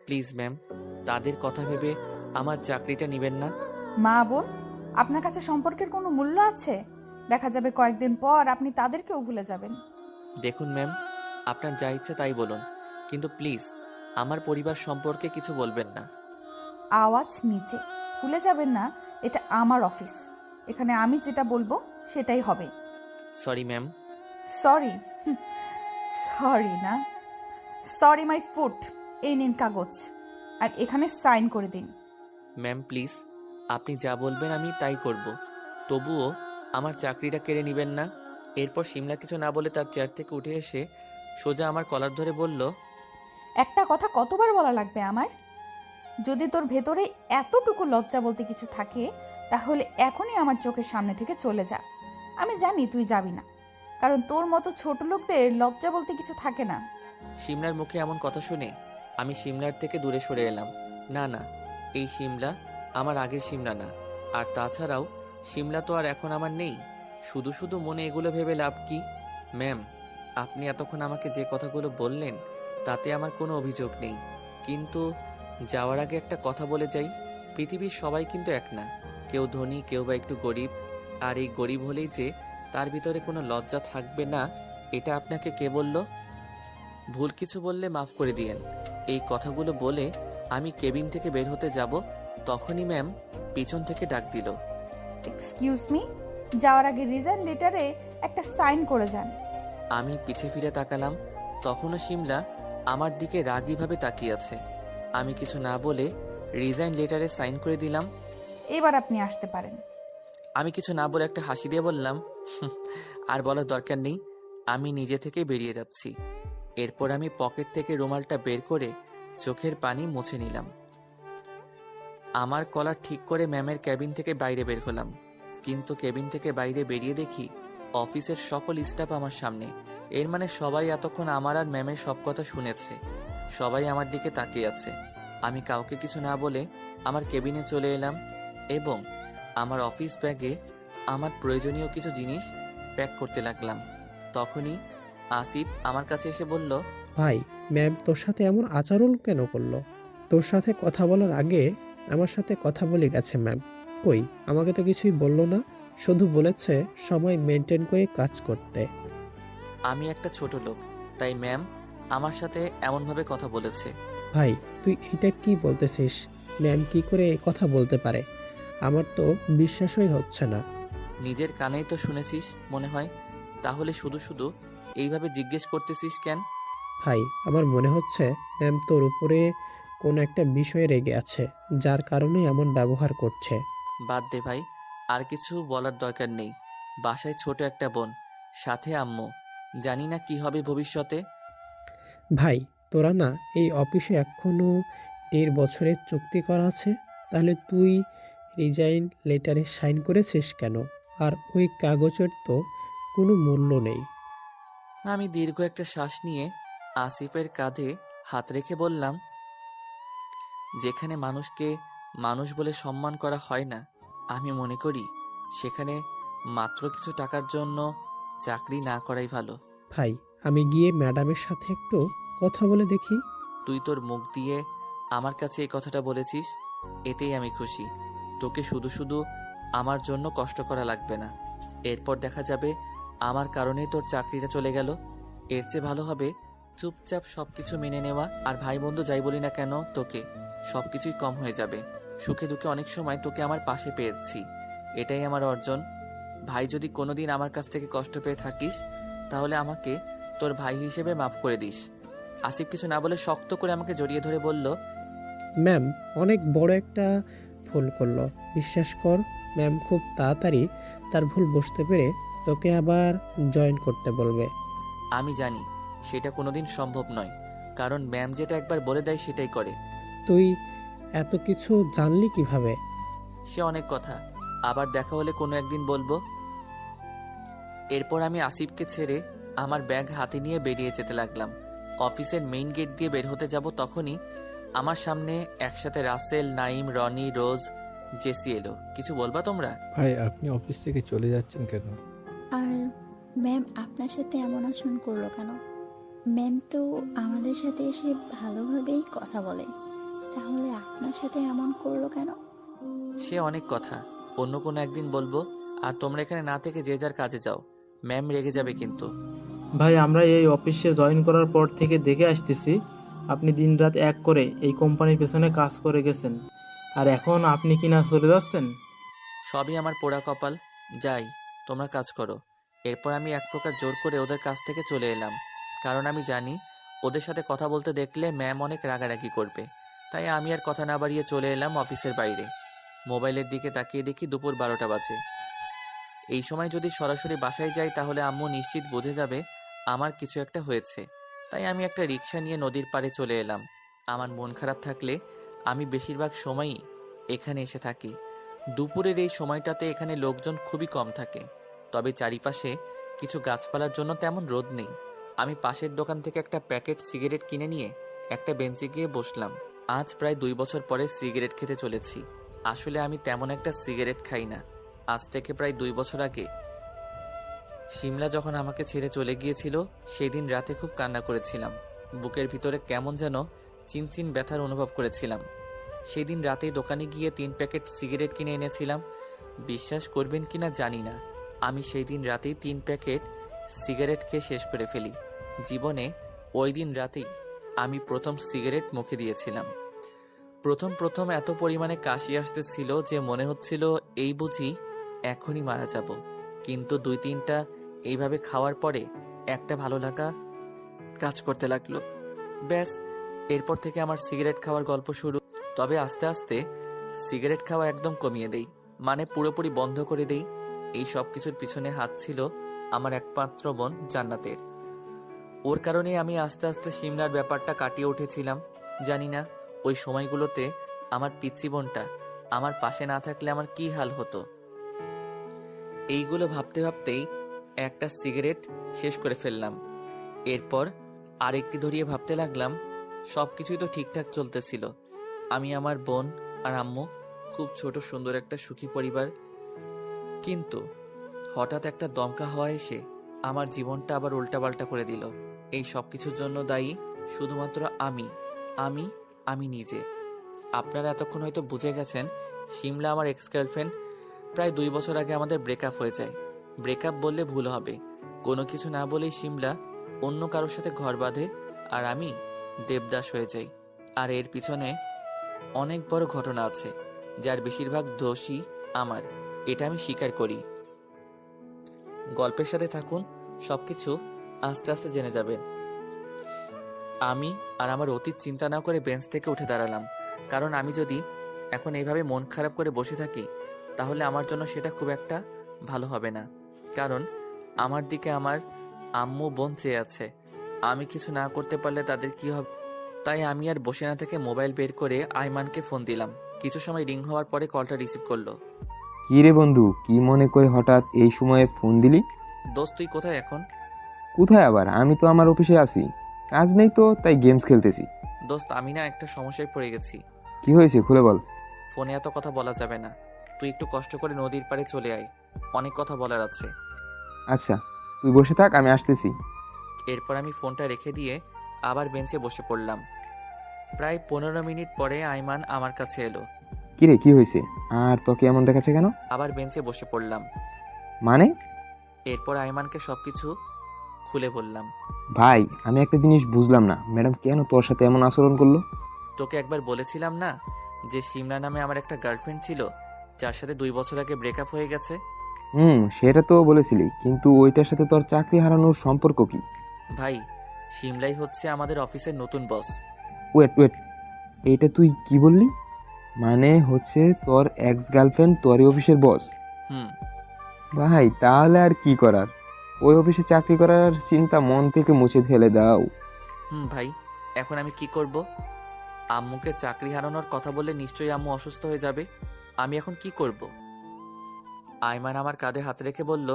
প্লিজ ম্যাম, তাদের কথা ভেবে আমার চাকরিটা নেবেন না। মা বোন, আপনার কাছে সম্পর্কের কোনো মূল্য আছে? দেখা যাবে কয়েকদিন পর আপনি তাদেরকেও ভুলে যাবেন। দেখুন ম্যাম, আপনার যা ইচ্ছে তাই বলুন, কিন্তু প্লিজ আমার পরিবার সম্পর্কে কিছু বলবেন না। আওয়াজ নিচে। ভুলে যাবেন না, এটা আমার অফিস। এখানে আমি যেটা বলবো সেটাই হবে। Sorry ma'am. সরি? সরি না, সরি মাই ফুট। এই নিন কাগজ, আর এখানে সাইন করে দিন। ম্যাম প্লিজ, আপনি যা বলবেন আমি তাই করব, তবুও আমার চাকরিটা কেড়ে নেবেন না। এরপর শিমলা কিছু না বলে তার চেয়ার থেকে উঠে এসে সোজা আমার কলার ধরে বলল, একটা কথা কতবার বলা লাগবে আমার? যদি তোর ভেতরে এতটুকু লজ্জা বলতে কিছু থাকে, তাহলে এখনই আমার চোখের সামনে থেকে চলে যা। আমি জানি তুই যাবি না, কারণ তোর মতো ছোট লোকদের লজ্জা বলতে কিছু থাকে না। শিমলার মুখে এমন কথা শুনে আমি শিমলার থেকে দূরে সরে এলাম। না না, এই শিমলা আমার আগের শিমলা না। আর তাছাড়াও শিমলা তো আর এখন আমার নেই। শুধু শুধু মনে এগুলো ভেবে লাভ কি? ম্যাম, আপনি এতক্ষণ আমাকে যে কথাগুলো বললেন তাতে আমার কোনো অভিযোগ নেই, কিন্তু যাওয়ার আগে একটা কথা বলে যাই। পৃথিবীর সবাই কিন্তু এক না, কেউ ধনী, কেউ বা একটু গরিব। আর এই গরিব হলেই যে তার ভিতরে কোনো লজ্জা থাকবে না, এটা আপনাকে কে বলল? ভুল কিছু বললে মাফ করে দিয়েন। এই কথাগুলো বলে আমি কেবিন থেকে বের হতে যাব, তখনই ম্যাম পিছন থেকে ডাক দিল, এক্সকিউজ মি, যাওয়ার আগে রিজাইন লেটারে একটা সাইন করে যান। আমি পিছে ফিরে তাকালাম, তখনও শিমলা আমার দিকে রাগীভাবে তাকিয়ে আছে। আমি কিছু না বলে রিজাইন লেটারে সাইন করে দিলাম। এবার আপনি আসতে পারেন। আমি কিছু না বলে একটা হাসি দিয়ে বললাম, আর বলার দরকার নেই, আমি নিজে থেকে বেরিয়ে যাচ্ছি। এরপর আমি পকেট থেকে রুমালটা বের করে চোখের পানি মুছে নিলাম। আমার কলার ঠিক করে ম্যামের কেবিন থেকে বাইরে বের হলাম, কিন্তু কেবিন থেকে বাইরে বেরিয়ে দেখি অফিসের সকল স্টাফ আমার সামনে। এর মানে সবাই এতক্ষণ আমার আর ম্যামের সব কথা শুনেছে, সবাই আমার দিকে তাকিয়ে আছে। আমি কাউকে কিছু না বলে আমার কেবিনে চলে এলাম এবং আমার অফিস ব্যাগে আমার প্রয়োজনীয় কিছু জিনিস প্যাক করতে লাগলাম। তখনই আসিফ আমার কাছে এসে বলল, ভাই, ম্যাম তোর সাথে এমন আচরণ কেন করলো? তোর সাথে কথা বলার আগে আমার সাথে কথা বলে গেছে ম্যাম। কই, আমাকে তো কিছুই বললো না, শুধু বলেছে সময় মেনটেন করে কাজ করতে। আমি একটা ছোট লোক, তাই ম্যাম আমার সাথে এমনভাবে কথা বলেছে। ভাই, তুই এটা কি বলতেছিস? ম্যাম কি করে এ কথা বলতে পারে? আমার তো বিশ্বাসই হচ্ছে না। নিজের কানেই তো শুনেছিস মনে হয়, তাহলে শুধু শুধু এইভাবে জিজ্ঞেস করতেছিস কেন? ভাই, আমার মনে হচ্ছে ম্যাম তোর উপরে কোনো একটা বিষয়ে রেগে আছে, যার কারণে এমন ব্যবহার করছে। বাদ দে ভাই, আর কিছু বলার দরকার নেই। বাসায় ছোট একটা বোন, সাথে আম্মু, জানি না কি হবে ভবিষ্যতে। ভাই, তোরা না এই অফিসে এখনো 1.5 বছরের চুক্তি করা আছে, তাহলে তুই রিজাইন লেটারে সাইন করেছিস কেন? আর ওই কাগজের তো কোনো মূল্য নেই। আমি দীর্ঘ একটা শ্বাস নিয়ে আসিফের কাঁধে হাত রেখে বললাম, যেখানে মানুষকে মানুষ বলে সম্মান করা হয় না, আমি মনে করি সেখানে মাত্র কিছু টাকার জন্য চাকরি না করাই ভালো। ভাই, আমি গিয়ে ম্যাডামের সাথে একটু কথা বলে দেখি। তুই তোর মুখ দিয়ে আমার কাছে এই কথাটা বলেছিস, এতেই আমি খুশি। তোকে শুধু শুধু আমার জন্য কষ্ট করা লাগবে না। এরপর দেখা যাবে আমার কারণেই তোর চাকরিটা চলে গেল। এর চেয়ে ভালো হবে চুপচাপ সবকিছু মেনে নেওয়া। আর ভাই বন্ধু যাই বলি না কেন, তোকে সবকিছুই কম হয়ে যাবে। সুখে দুঃখে অনেক সময় তোকে আমার পাশে পেয়েছি, এটাই আমার অর্জন। ভাই, যদি কোনোদিন আমার কাছ থেকে কষ্ট পেয়ে থাকিস, তাহলে আমাকে তোর ভাই হিসেবে মাফ করে দিস। আসিফ কিছু না বলে শক্ত করে আমাকে জড়িয়ে ধরে বলল, ম্যাম অনেক বড় একটা ভুল করলো, বিশ্বাস কর। ম্যাম খুব তাড়াতাড়ি তার ভুল বুঝতে পেরে তোকে আবার জয়েন করতে বলবে। আমি জানি সেটা কোনোদিন সম্ভব নয়, কারণ ম্যাম যেটা একবার বলে দেয় সেটাই করে। তুই এত কিছু জানলি কিভাবে? সে অনেক কথা, আবার দেখা হলে কোনো একদিন বলবো। এরপর আমি আসিফকে ছেড়ে আমার ব্যাগ হাতে নিয়ে বেরিয়ে যেতে লাগলাম। অফিসের মেইন গেট দিয়ে বের হতে যাব তখনই আমার সামনে একসাথে রাসেল, নাইম, রনি, রোজ, জেসি এলো। কিছু বলবা তোমরা? ভাই আপনি অফিস থেকে চলে যাচ্ছেন কেন? আর ম্যাম আপনার সাথে এমন আচরণ করলো কেন? ম্যাম তো আমাদের সাথে এসে ভালোভাবেই কথা বলে, তাহলে আপনার সাথে এমন করলো কেন? সে অনেক কথা, অন্য কোনো একদিন বলবো। আর তোমরা এখানে না থেকে যে যার কাজে যাও, ম্যাম রেগে যাবে কিন্তু। ভাই আমরা এই অফিসে জয়েন করার পর থেকে দেখে আসতেছি আপনি দিনরাত এক করে এই কোম্পানির পেছনে কাজ করে গেছেন, আর এখন আপনি কি না চলে যাচ্ছেন? সবই আমার পোড়া কপাল। যাই, তোমরা কাজ করো। এরপর আমি এক প্রকার জোর করে ওদের কাছ থেকে চলে এলাম, কারণ আমি জানি ওদের সাথে কথা বলতে দেখলে ম্যাম অনেক রাগারাগি করবে। তাই আমি আর কথা না বাড়িয়ে চলে এলাম অফিসের বাইরে। মোবাইলের দিকে তাকিয়ে দেখি দুপুর 12টা বাজে। এই সময় যদি সরাসরি বাসায় যাই তাহলে আম্মু নিশ্চিত বুঝে যাবে আমার কিছু একটা হয়েছে। তাই আমি একটা রিক্সা নিয়ে নদীর পাড়ে চলে এলাম। আমার মন খারাপ থাকলে আমি বেশিরভাগ সময়ই এখানে এসে থাকি। দুপুরের এই সময়টাতে এখানে লোকজন খুবই কম থাকে, তবে চারিপাশে কিছু গাছপালার জন্য তেমন রোদ নেই। আমি পাশের দোকান থেকে একটা প্যাকেট সিগারেট কিনে নিয়ে একটা বেঞ্চে গিয়ে বসলাম। আজ প্রায় 2 বছর পরে সিগারেট খেতে চলেছি। আসলে আমি তেমন একটা সিগারেট খাই না। আজ থেকে প্রায় 2 বছর আগে শিমলা যখন আমাকে ছেড়ে চলে গিয়েছিল, সেদিন রাতে খুব কান্না করেছিলাম। বুকের ভিতরে কেমন যেন চিনচিন ব্যথার অনুভব করেছিলাম। সেদিন রাতেই দোকানে গিয়ে 3 প্যাকেট সিগারেট কিনে এনেছিলাম। বিশ্বাস করবেন কিনা জানি না, আমি সেই দিন রাতেই 3 প্যাকেট সিগারেট খেয়ে শেষ করে ফেলি। জীবনে ওই দিন রাতেই আমি প্রথম সিগারেট মুখে দিয়েছিলাম। প্রথম এত পরিমাণে কাশি আসতেছিল যে মনে হচ্ছিল এই বুঝি এখনই মারা যাব। কিন্তু 2-3টা এইভাবে খাওয়ার পরে একটা ভালো লাগা কাজ করতে লাগলো। ব্যাস, এরপর থেকে আমার সিগারেট খাওয়ার গল্প শুরু। তবে আস্তে আস্তে সিগারেট খাওয়া একদম কমিয়ে দেই, মানে পুরোপুরি বন্ধ করে দেই। এই সব কিছুর পিছনে হাত ছিল আমার একমাত্র বোন জান্নাতের। ওর কারণে আমি আস্তে আস্তে সিমলার ব্যাপারটা কাটিয়ে উঠেছিলাম। জানি না ওই সময়গুলোতে আমার পিচ্চি বোনটা আমার পাশে না থাকলে আমার কি হাল হতো। এইগুলো ভাবতে ভাবতেই একটা সিগারেট শেষ করে ফেললাম। এরপর আরেকটি ধরিয়ে ভাবতে লাগলাম, সব কিছুই তো ঠিকঠাক চলতেছিল। আমি, আমার বোন আর আম্মু, খুব ছোট সুন্দর একটা সুখী পরিবার। কিন্তু হঠাৎ একটা দমকা হাওয়া এসে আমার জীবনটা আবার উল্টাপাল্টা করে দিল। এই সব কিছুর জন্য দায়ী শুধুমাত্র আমি নিজে। আপনারা এতক্ষণ হয়তো বুঝে গেছেন, শিমলা আমার এক্স গার্লফ্রেন্ড। প্রায় 2 বছর আগে আমাদের ব্রেকআপ হয়ে যায়। ব্রেকআপ বললে ভুল হবে, কোনো কিছু না বলেই শিমলা অন্য কারোর সাথে ঘর বাঁধে আর আমি দেবদাস হয়ে যাই। আর এর পিছনে অনেক বড় ঘটনা আছে, যার বেশিরভাগ দোষী আমার, এটা আমি স্বীকার করি। গল্পের সাথে থাকুন, সবকিছু আস্তে আস্তে জেনে যাবেন। আমি আর আমার অতীত চিন্তা না করে বেঞ্চ থেকে উঠে দাঁড়ালাম, কারণ আমি যদি এখন এইভাবে মন খারাপ করে বসে থাকি তাহলে আমার জন্য সেটা খুব একটা ভালো হবে না। কারণ আমার দিকে আমার আম্মু বোন চেয়ে আছে, আমি কিছু না করতে পারলে তাদের কি হবে। তাই আমি আর বসে না থেকে মোবাইল বের করে আইমানকে ফোন দিলাম। কিছু সময় রিং হওয়ার পরে কলটা রিসিভ করলো। কি রে বন্ধু, কি মনে করে হঠাৎ এই সময়ে ফোন দিলি? দোস্ত, তুই কোথায় এখন? কোথায় আবার, আমি তো আমার অফিসে আছি, কাজ নেই তো, তাই গেমস খেলতেছি। দোস্ত, আমি না একটা সমস্যায় পড়ে গেছি। কি হয়েছে খুলে বল। ফোনে এত কথা বলা যাবে না, তুই একটু কষ্ট করে নদীর পাড়ে চলে আয়, অনেক কথা বলার আছে। আচ্ছা তুই বসে থাক, আমি আসতেছি। এরপর আমি ফোনটা রেখে দিয়ে আবার বেঞ্চে বসে পড়লাম। প্রায় 15 মিনিট পরে আইমান আমার কাছে এলো। কিরে কি হয়েছে, আর তোকে এমন দেখাচ্ছে কেন? আবার বেঞ্চে বসে পড়লাম। মানে? এরপর আইমানকে সবকিছু খুলে বললাম। ভাই আমি একটা জিনিস বুঝলাম না, ম্যাডাম কেন তোর সাথে এমন আচরণ করলো? তোকে একবার বলেছিলাম না যে শিমলা নামে আমার একটা গার্লফ্রেন্ড ছিল, যার সাথে 2 বছর আগে ব্রেকআপ হয়ে গেছে। সেটা তো বলেছিলি, কিন্তু ওইটার সাথে তোর চাকরি হারানোর সম্পর্ক কি? ভাই, শিমলাই হচ্ছে আমাদের অফিসের নতুন বস। ওয়েট, এইটা তুই কি বললি? মানে হচ্ছে তোর এক্স গার্লফ্রেন্ড তোরই অফিসের বস? হুম। ভাই তাহলে আর কি করার, ওই অফিসে চাকরি করার চিন্তা মন থেকে মুছে ফেলে দাও। ভাই, এখন আমি কি করব? আম্মুকে চাকরি হারানোর কথা বললে নিশ্চয়ই আম্মু অসুস্থ হয়ে যাবে। আমি এখন কি করব? আইমান আমার কাঁধে হাত রেখে বলল,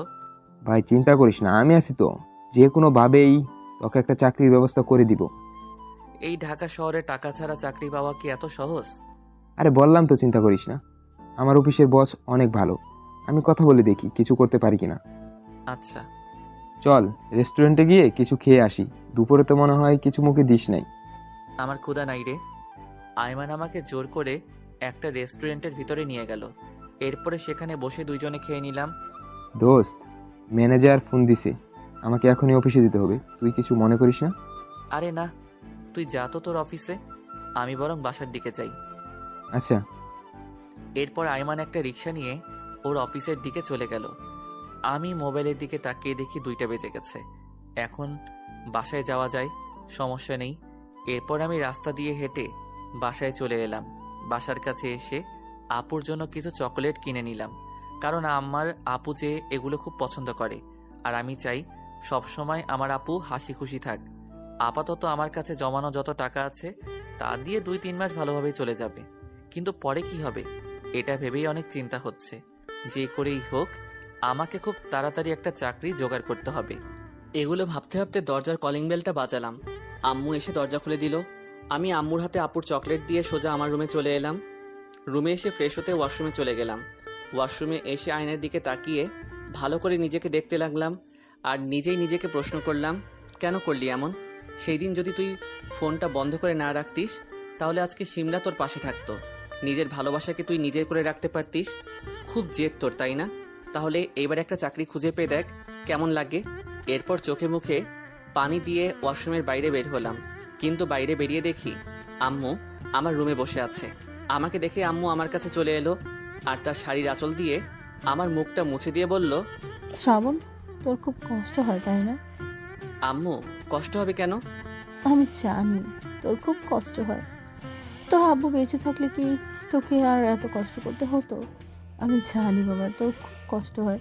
ভাই চিন্তা করিস না, আমি আছি তো, যে কোনো ভাবেই তোকে একটা চাকরির ব্যবস্থা করে দিব। এই ঢাকা শহরে টাকা ছাড়া চাকরি পাওয়া কি এত সহজ? আরে বললাম তো, চিন্তা করিস না। আমার অফিসের বস অনেক ভালো, আমি কথা বলে দেখি কিছু করতে পারি কিনা। আচ্ছা। চল রেস্টুরেন্টে গিয়ে কিছু খেয়ে আসি, দুপুরে তো মনে হয় কিছু মুখে দিস নাই। আমার ক্ষুধা নাই রে। আয়মান আমাকে জোর করে একটা রেস্টুরেন্টের ভিতরে নিয়ে গেল। এরপরে সেখানে বসে দুইজনে খেয়ে নিলাম। দোস্ত, ম্যানেজার ফোন দিছে, আমাকে এখনই অফিসে দিতে হবে, তুই কিছু মনে করিস না? আরে না, তুই যা তো তোর অফিসে, আমি বরং বাসার দিকে যাই। আচ্ছা। এরপর আয়মান একটা রিক্সা নিয়ে ওর অফিসের দিকে চলে গেল। আমি মোবাইলের দিকে তাকিয়ে দেখি 2টা বেজে গেছে। এখন বাসায় যাওয়া যায়, সমস্যা নেই। এরপর আমি রাস্তা দিয়ে হেঁটে বাসায় চলে এলাম। বাসার কাছে এসে আপুর জন্য কিছু চকোলেট কিনে নিলাম, কারণ আমার আপু যে এগুলো খুব পছন্দ করে, আর আমি চাই সবসময় আমার আপু হাসি খুশি থাক। আপাতত আমার কাছে জমানো যত টাকা আছে তা দিয়ে 2-3 মাস ভালোভাবেই চলে যাবে, কিন্তু পরে কি হবে এটা ভেবেই অনেক চিন্তা হচ্ছে। যে করেই হোক আমাকে খুব তাড়াতাড়ি একটা চাকরি জোগাড় করতে হবে। এগুলো ভাবতে ভাবতে দরজার কলিং বেলটা বাজালাম। আম্মু এসে দরজা খুলে দিল। আমি আম্মুর হাতে আপুর চকলেট দিয়ে সোজা আমার রুমে চলে এলাম। রুমে এসে ফ্রেশ হতে ওয়াশরুমে চলে গেলাম। ওয়াশরুমে এসে আয়নার দিকে তাকিয়ে ভালো করে নিজেকে দেখতে লাগলাম, আর নিজেই নিজেকে প্রশ্ন করলাম, কেন করলি এমন? সেই দিন যদি তুই ফোনটা বন্ধ করে না রাখতিস তাহলে আজকে সিমলা তোর পাশে থাকতো। নিজের ভালোবাসাকে তুই নিজের করে রাখতে পারতিস। খুব জেদ তোর, তাই না? তাহলে এইবার একটা চাকরি খুঁজে পেয়ে দেখ কেমন লাগে। এরপর চোখে মুখে পানি দিয়ে ওয়াশরুমের বাইরে বের হলাম, কিন্তু বাইরে বেরিয়ে দেখি আম্মু আমার রুমে বসে আছে। আমাকে দেখে আম্মু আমার কাছে চলে এলো আর তার শাড়ির আঁচল দিয়ে আমার মুখটা মুছে দিয়ে বলল, শ্রাবণ, তোর খুব কষ্ট হয় তাই না? আম্মু কষ্ট হবে কেন? আমি জানি তোর খুব কষ্ট হয়। তোর আব্বু বেঁচে থাকলে কি তোকে আর এত কষ্ট করতে হতো? আমি জানি বাবা, তোর খুব কষ্ট হয়,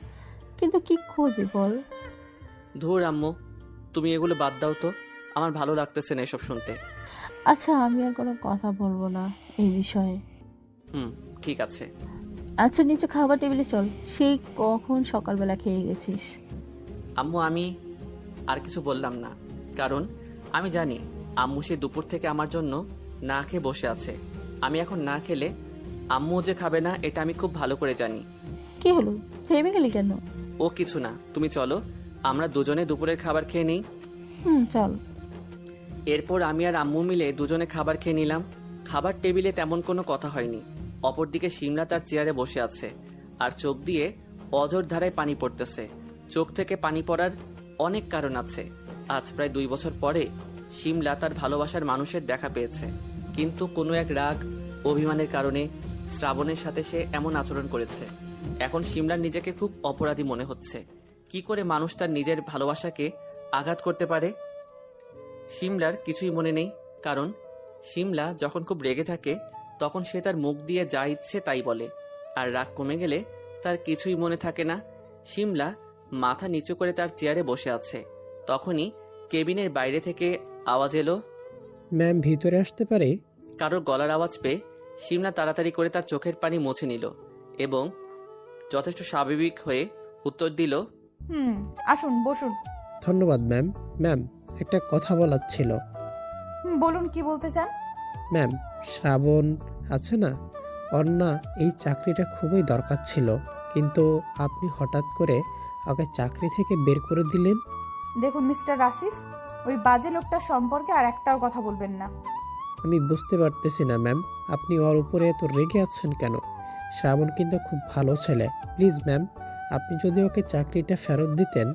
কিন্তু কি করবি বল? ধুর আম্মু, তুমি এগুলো বাদ দাও তো, আমার ভালো লাগতেছে না এসব শুনতে। আচ্ছা, আমি আর কোনো কথা বলবো না এই বিষয়ে। ঠিক আছে। আচ্ছা, নিচে খাবার টেবিলে চল। সেই কখন সকালবেলা খেয়ে গেছিস? আম্মু আমি আর কিছু বললাম না, কারণ আমি জানি আম্মু সে দুপুর থেকে আমার জন্য না খেয়ে বসে আছে। আমি এখন না খেলে আম্মু যে খাবে না এটা আমি খুব ভালো করে জানি। কি হলো, থেমে গেলি কেন? ও কিছু না, তুমি চলো আমরা দুজনে দুপুরের খাবার খেয়ে নিই। চল। এরপর আমি আর আম্মু মিলে দুজনে খাবার খেয়ে নিলাম। খাবার টেবিলে তেমন কোনো কথা হয়নি। অপরদিকে সিমলা তার চেয়ারে বসে আছে আর চোখ দিয়ে অঝোর ধারায় পানি পড়তেছে। চোখ থেকে পানি পড়ার অনেক কারণ আছে। আজ প্রায় 2 বছর পরে সিমলা তার ভালোবাসার মানুষের দেখা পেয়েছে, কিন্তু কোনো এক রাগ অভিমানের কারণে শ্রাবণের সাথে সে এমন আচরণ করেছে। এখন সিমলার নিজেকে খুব অপরাধী মনে হচ্ছে। কি করে মানুষ তার নিজের ভালোবাসাকে আঘাত করতে পারে? সিমলার কিছুই মনে নেই, কারণ সিমলা যখন খুব রেগে থাকে তখন সে তার মুখ দিয়ে যা ইচ্ছে তাই বলে, আর রাগ কমে গেলে তার কিছুই মনে থাকে না। সিমলা মাথা নিচু করে তার চেয়ারে বসে আছে। তখনই কেবিনের বাইরে থেকে আওয়াজ এলো, ম্যাম ভিতরে আসতে পারে? কারোর গলার আওয়াজ পেয়ে সিমলা তাড়াতাড়ি করে তার চোখের পানি মুছে নিল এবং যথেষ্ট স্বাভাবিক হয়ে উত্তর দিল, আসুন বসুন। ধন্যবাদ ম্যাম। ম্যাম, একটা কথা বলার ছিল। বলুন, কি বলতে চান? ম্যাম, শ্রাবণ আছে না, ওর না এই চাকরিটা খুবই দরকার ছিল, কিন্তু আপনি হঠাৎ করে ওকে চাকরি থেকে বের করে দিলেন। দেখুন মিস্টার আসিফ, ওই বাজে লোকটার সম্পর্কে আর একটাও কথা বলবেন না। আমি বুঝতে পারতেছি না ম্যাম, আপনি ওর উপরে এত রেগে আছেন কেন? শ্রাবণ কিন্তু খুব ভালো ছেলে। প্লিজ ম্যাম, আপনি যদি ওকে চাকরিটা ফেরত দিতেন।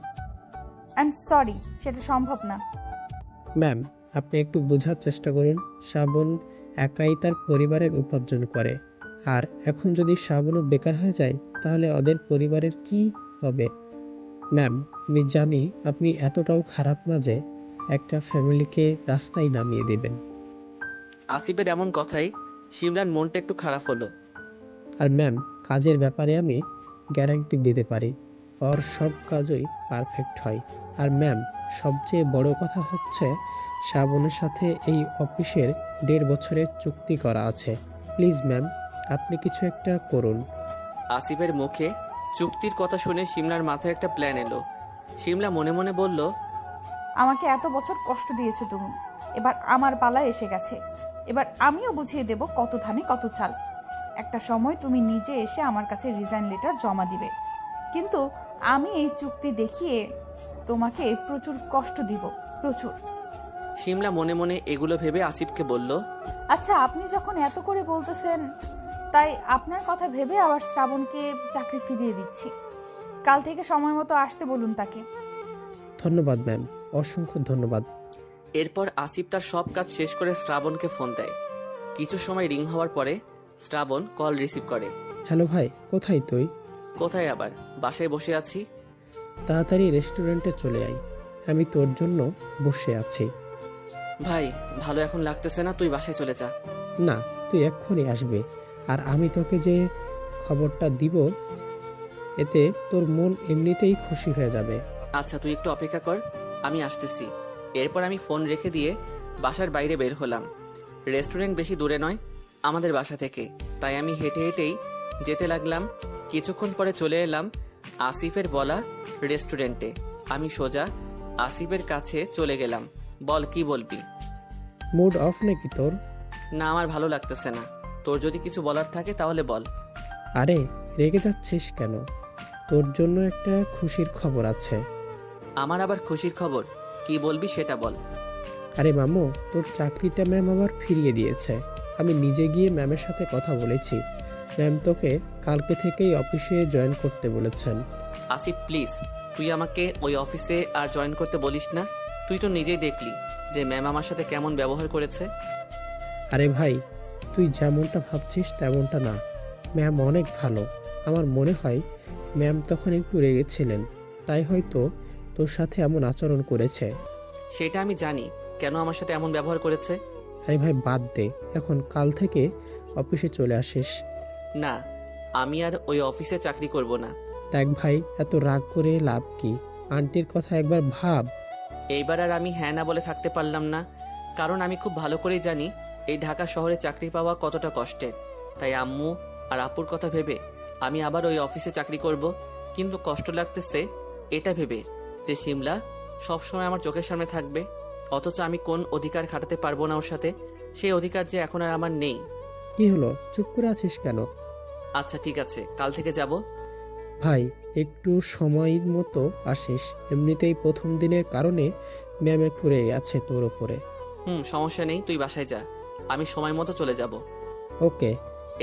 আই এম সরি, সেটা সম্ভব না। ম্যাম, আপনি একটু বোঝার চেষ্টা করুন। শ্রাবণ একাই তার পরিবারের উপার্জন করে, আর এখন যদি শ্রাবণও বেকার হয়ে যায় তাহলে ওদের পরিবারের কি হবে? ম্যাম, আমি জানি আপনি এতটাও খারাপ না যে একটা ফ্যামিলিকে রাস্তায় নামিয়ে দেবেন। আসিফের এমন কথাই সিমলার মনটা একটু খারাপ হলো। আর ম্যাম, কাজের ব্যাপারে আমি গ্যারান্টি দিতে পারি ওর সব কাজই পারফেক্ট হয়। আর ম্যাম, সবচেয়ে বড় কথা হচ্ছে শ্রাবণের সাথে এই অফিসের 1.5 বছরের চুক্তি করা আছে। প্লিজ ম্যাম, আপনি কিছু একটা করুন। আসিফের মুখে চুক্তির কথা শুনে সিমলার মাথায় একটা প্ল্যান এলো। সিমলা মনে মনে বলল, আমাকে এত বছর কষ্ট দিয়েছো তুমি, এবার আমার পালা এসে গেছে। এবার আমিও বুঝিয়ে দেব কত ধানে কত চাল। একটা সময় তুমি নিজে এসে আমার কাছে রিজাইন লেটার জমা দিবে, কিন্তু আমি এই চুক্তি দেখিয়ে তোমাকে প্রচুর কষ্ট দিব, প্রচুর। শিমলা মনে মনে এগুলো ভেবে আসিফকে বলল, আচ্ছা, আপনি যখন এত করে বলতেছেন, তাই আপনার কথা ভেবে আবার শ্রাবণকে চাকরি ফিরিয়ে দিচ্ছি। কাল থেকে সময় মতো আসতে বলুন তাকে। ধন্যবাদ ম্যাম, অসংখ্য ধন্যবাদ। এরপর আসিফ তার সব কাজ শেষ করে শ্রাবণকে ফোন দেয়। কিছু সময় রিং হওয়ার পরে শ্রাবণ কল রিসিভ করে। হ্যালো ভাই, কোথায় তুই? কোথায় আবার, বাসায় বসে আছি। তাড়াতাড়ি রেস্টুরেন্টে চলে আয়, আমি তোর জন্য বসে আছি। ভাই ভালো এখন লাগতেছে না, তুই বাসায় চলে যা। না, তুই এক্ষুনি আসবে, আর আমি তোকে যে খবরটা দিব এতে তোর মন এমনিতেই খুশি হয়ে যাবে। আচ্ছা তুই একটু অপেক্ষা কর, আমি আসতেছি। এরপর আমি ফোন রেখে দিয়ে বাসার বাইরে বের হলাম। রেস্টুরেন্ট বেশি দূরে নয় আমাদের বাসা থেকে, তাই আমি হেঁটে হেঁটেই যেতে লাগলাম। কিছুক্ষণ পরে চলে এলাম আসিফের বলা রেস্টুরেন্টে। আমি সোজা আসিফের কাছে চলে গেলাম। বল কি বলবি? মুড অফ নাকি তোর? না, আমার ভালো লাগতেছে না। তোর যদি কিছু বলার থাকে তাহলে বল। আরে রেগে যাচ্ছিস কেন? তোর জন্য একটা খুশির খবর আছে। আমার আবার খুশির খবর? কি বলবি সেটা বল। আরে মামু, তোর চাকরিটা ম্যাম আবার ফিরিয়ে দিয়েছে। আমি নিজে গিয়ে ম্যামের সাথে কথা বলেছি। ম্যাম তোকে কালকে থেকেই অফিসে জয়েন করতে বলেছেন। আসিফ প্লিজ, তুই আমাকে ওই অফিসে আর জয়েন করতে বলিস না। তুই তো নিজেই দেখলি যে ম্যাম আমার সাথে কেমন ব্যবহার করেছে। আরে ভাই, তুই যেমনটা ভাবছিস তেমনটা না। ম্যাম অনেক ভালো। আমার মনে হয় ম্যাম তখন একটু রেগেছিলেন, তাই হয়তো তোর সাথে এমন আচরণ করেছে। সেটা আমি জানি কেন আমার সাথে এমন ব্যবহার করেছে। আরে ভাই বাদ দে, এখন কাল থেকে অফিসে চলে আসিস। না, আমি আর ওই অফিসে চাকরি করব না। দেখ ভাই, এত রাগ করে লাভ কি? আন্টির কথা একবার ভাব। এইবার আর আমি হ্যাঁ না বলে থাকতে পারলাম না, কারণ আমি খুব ভালো করেই জানি এই ঢাকা শহরে চাকরি পাওয়া কতটা কষ্টের। তাই আম্মু আর আপুর কথা ভেবে আমি আবার ওই অফিসে চাকরি করব। কিন্তু কষ্ট লাগতেছে এটা ভেবে যে শিমলা সবসময় আমার চোখের সামনে থাকবে, অথচ আমি কোন অধিকার খাটাতে পারবো না ওর সাথে। সেই অধিকার যে এখন আর আমার নেই। কি হলো, চুপ করে আছিস কেন? আচ্ছা ঠিক আছে, কাল থেকে যাব। ভাই একটু সময় মতো আসিস, এমনিতেই প্রথম দিনের কারণে ম্যাম একটু রেগে আছে তোর ওপরে। সমস্যা নেই, তুই বাসায় যা, আমি সময় মতো চলে যাব। ওকে।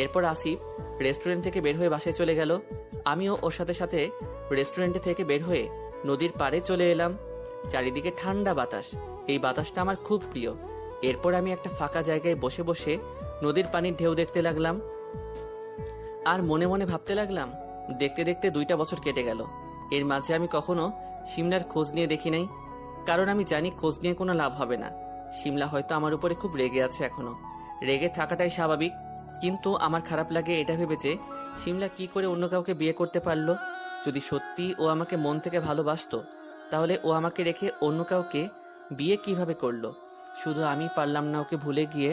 এরপর আসিফ রেস্টুরেন্ট থেকে বের হয়ে বাসায় চলে গেল। আমিও ওর সাথে সাথে রেস্টুরেন্টে থেকে বের হয়ে নদীর পাড়ে চলে এলাম। চারিদিকে ঠান্ডা বাতাস, এই বাতাসটা আমার খুব প্রিয়। এরপর আমি একটা ফাঁকা জায়গায় বসে বসে নদীর পানির ঢেউ দেখতে লাগলাম আর মনে মনে ভাবতে লাগলাম, দেখতে দেখতে 2টা বছর কেটে গেল। এর মাঝে আমি কখনো শিমলার খোঁজ নিয়ে দেখি নাই, কারণ আমি জানি খোঁজ নিয়ে কোনো লাভ হবে না। শিমলা হয়তো আমার উপরে খুব রেগে আছে এখনো। রেগে থাকাটাই স্বাভাবিক, কিন্তু আমার খারাপ লাগে এটা ভেবে যে শিমলা কি করে অন্য কাউকে বিয়ে করতে পারলো। যদি সত্যি ও আমাকে মন থেকে ভালোবাসতো তাহলে ও আমাকে রেখে অন্য কাউকে বিয়ে কিভাবে করলো। শুধু আমি পারলাম না ওকে ভুলে গিয়ে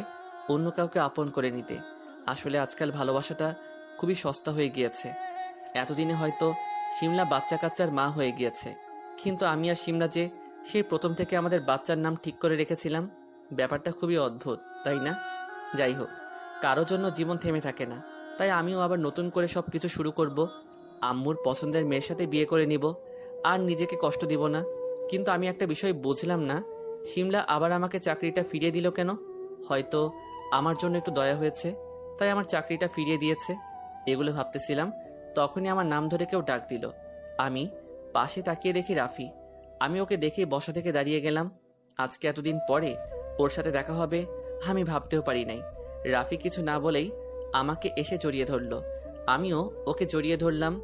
অন্য কাউকে আপন করে নিতে। আসলে আজকাল ভালোবাসাটা খুবই সস্তা হয়ে গিয়েছে। এতদিনে হয়তো শিমলা বাচ্চা কাচ্চার মা হয়ে গিয়েছে, কিন্তু আমি আর শিমলা যে সেই প্রথম থেকে আমাদের বাচ্চার নাম ঠিক করে রেখেছিলাম। ব্যাপারটা খুবই অদ্ভুত, তাই না? যাই হোক, কারো জন্য জীবন থেমে থাকে না, তাই আমিও আবার নতুন করে সব কিছু শুরু করব। আম্মুর পছন্দের মেয়ের সাথে বিয়ে করে নিব, আর নিজেকে কষ্ট দিব না। কিন্তু আমি একটা বিষয় বুঝলাম না, শিমলা আবার আমাকে চাকরিটা ফিরিয়ে দিল কেন? হয়তো আমার জন্য একটু দয়া হয়েছে, তাই আমার চাকরিটা ফিরিয়ে দিয়েছে। এগুলো ভাবতেছিলাম, তখনই আমার নাম ধরে কেউ ডাক দিল। আমি পাশে তাকিয়ে দেখি রাফি। আমি ওকে দেখে বসা থেকে দাঁড়িয়ে গেলাম। আজকে এতদিন পরে ওর সাথে দেখা হবে আমি ভাবতেও পারি নাই। রাফি কিছু না বলেই আমাকে এসে জড়িয়ে ধরলো, আমিও ওকে জড়িয়ে ধরলাম।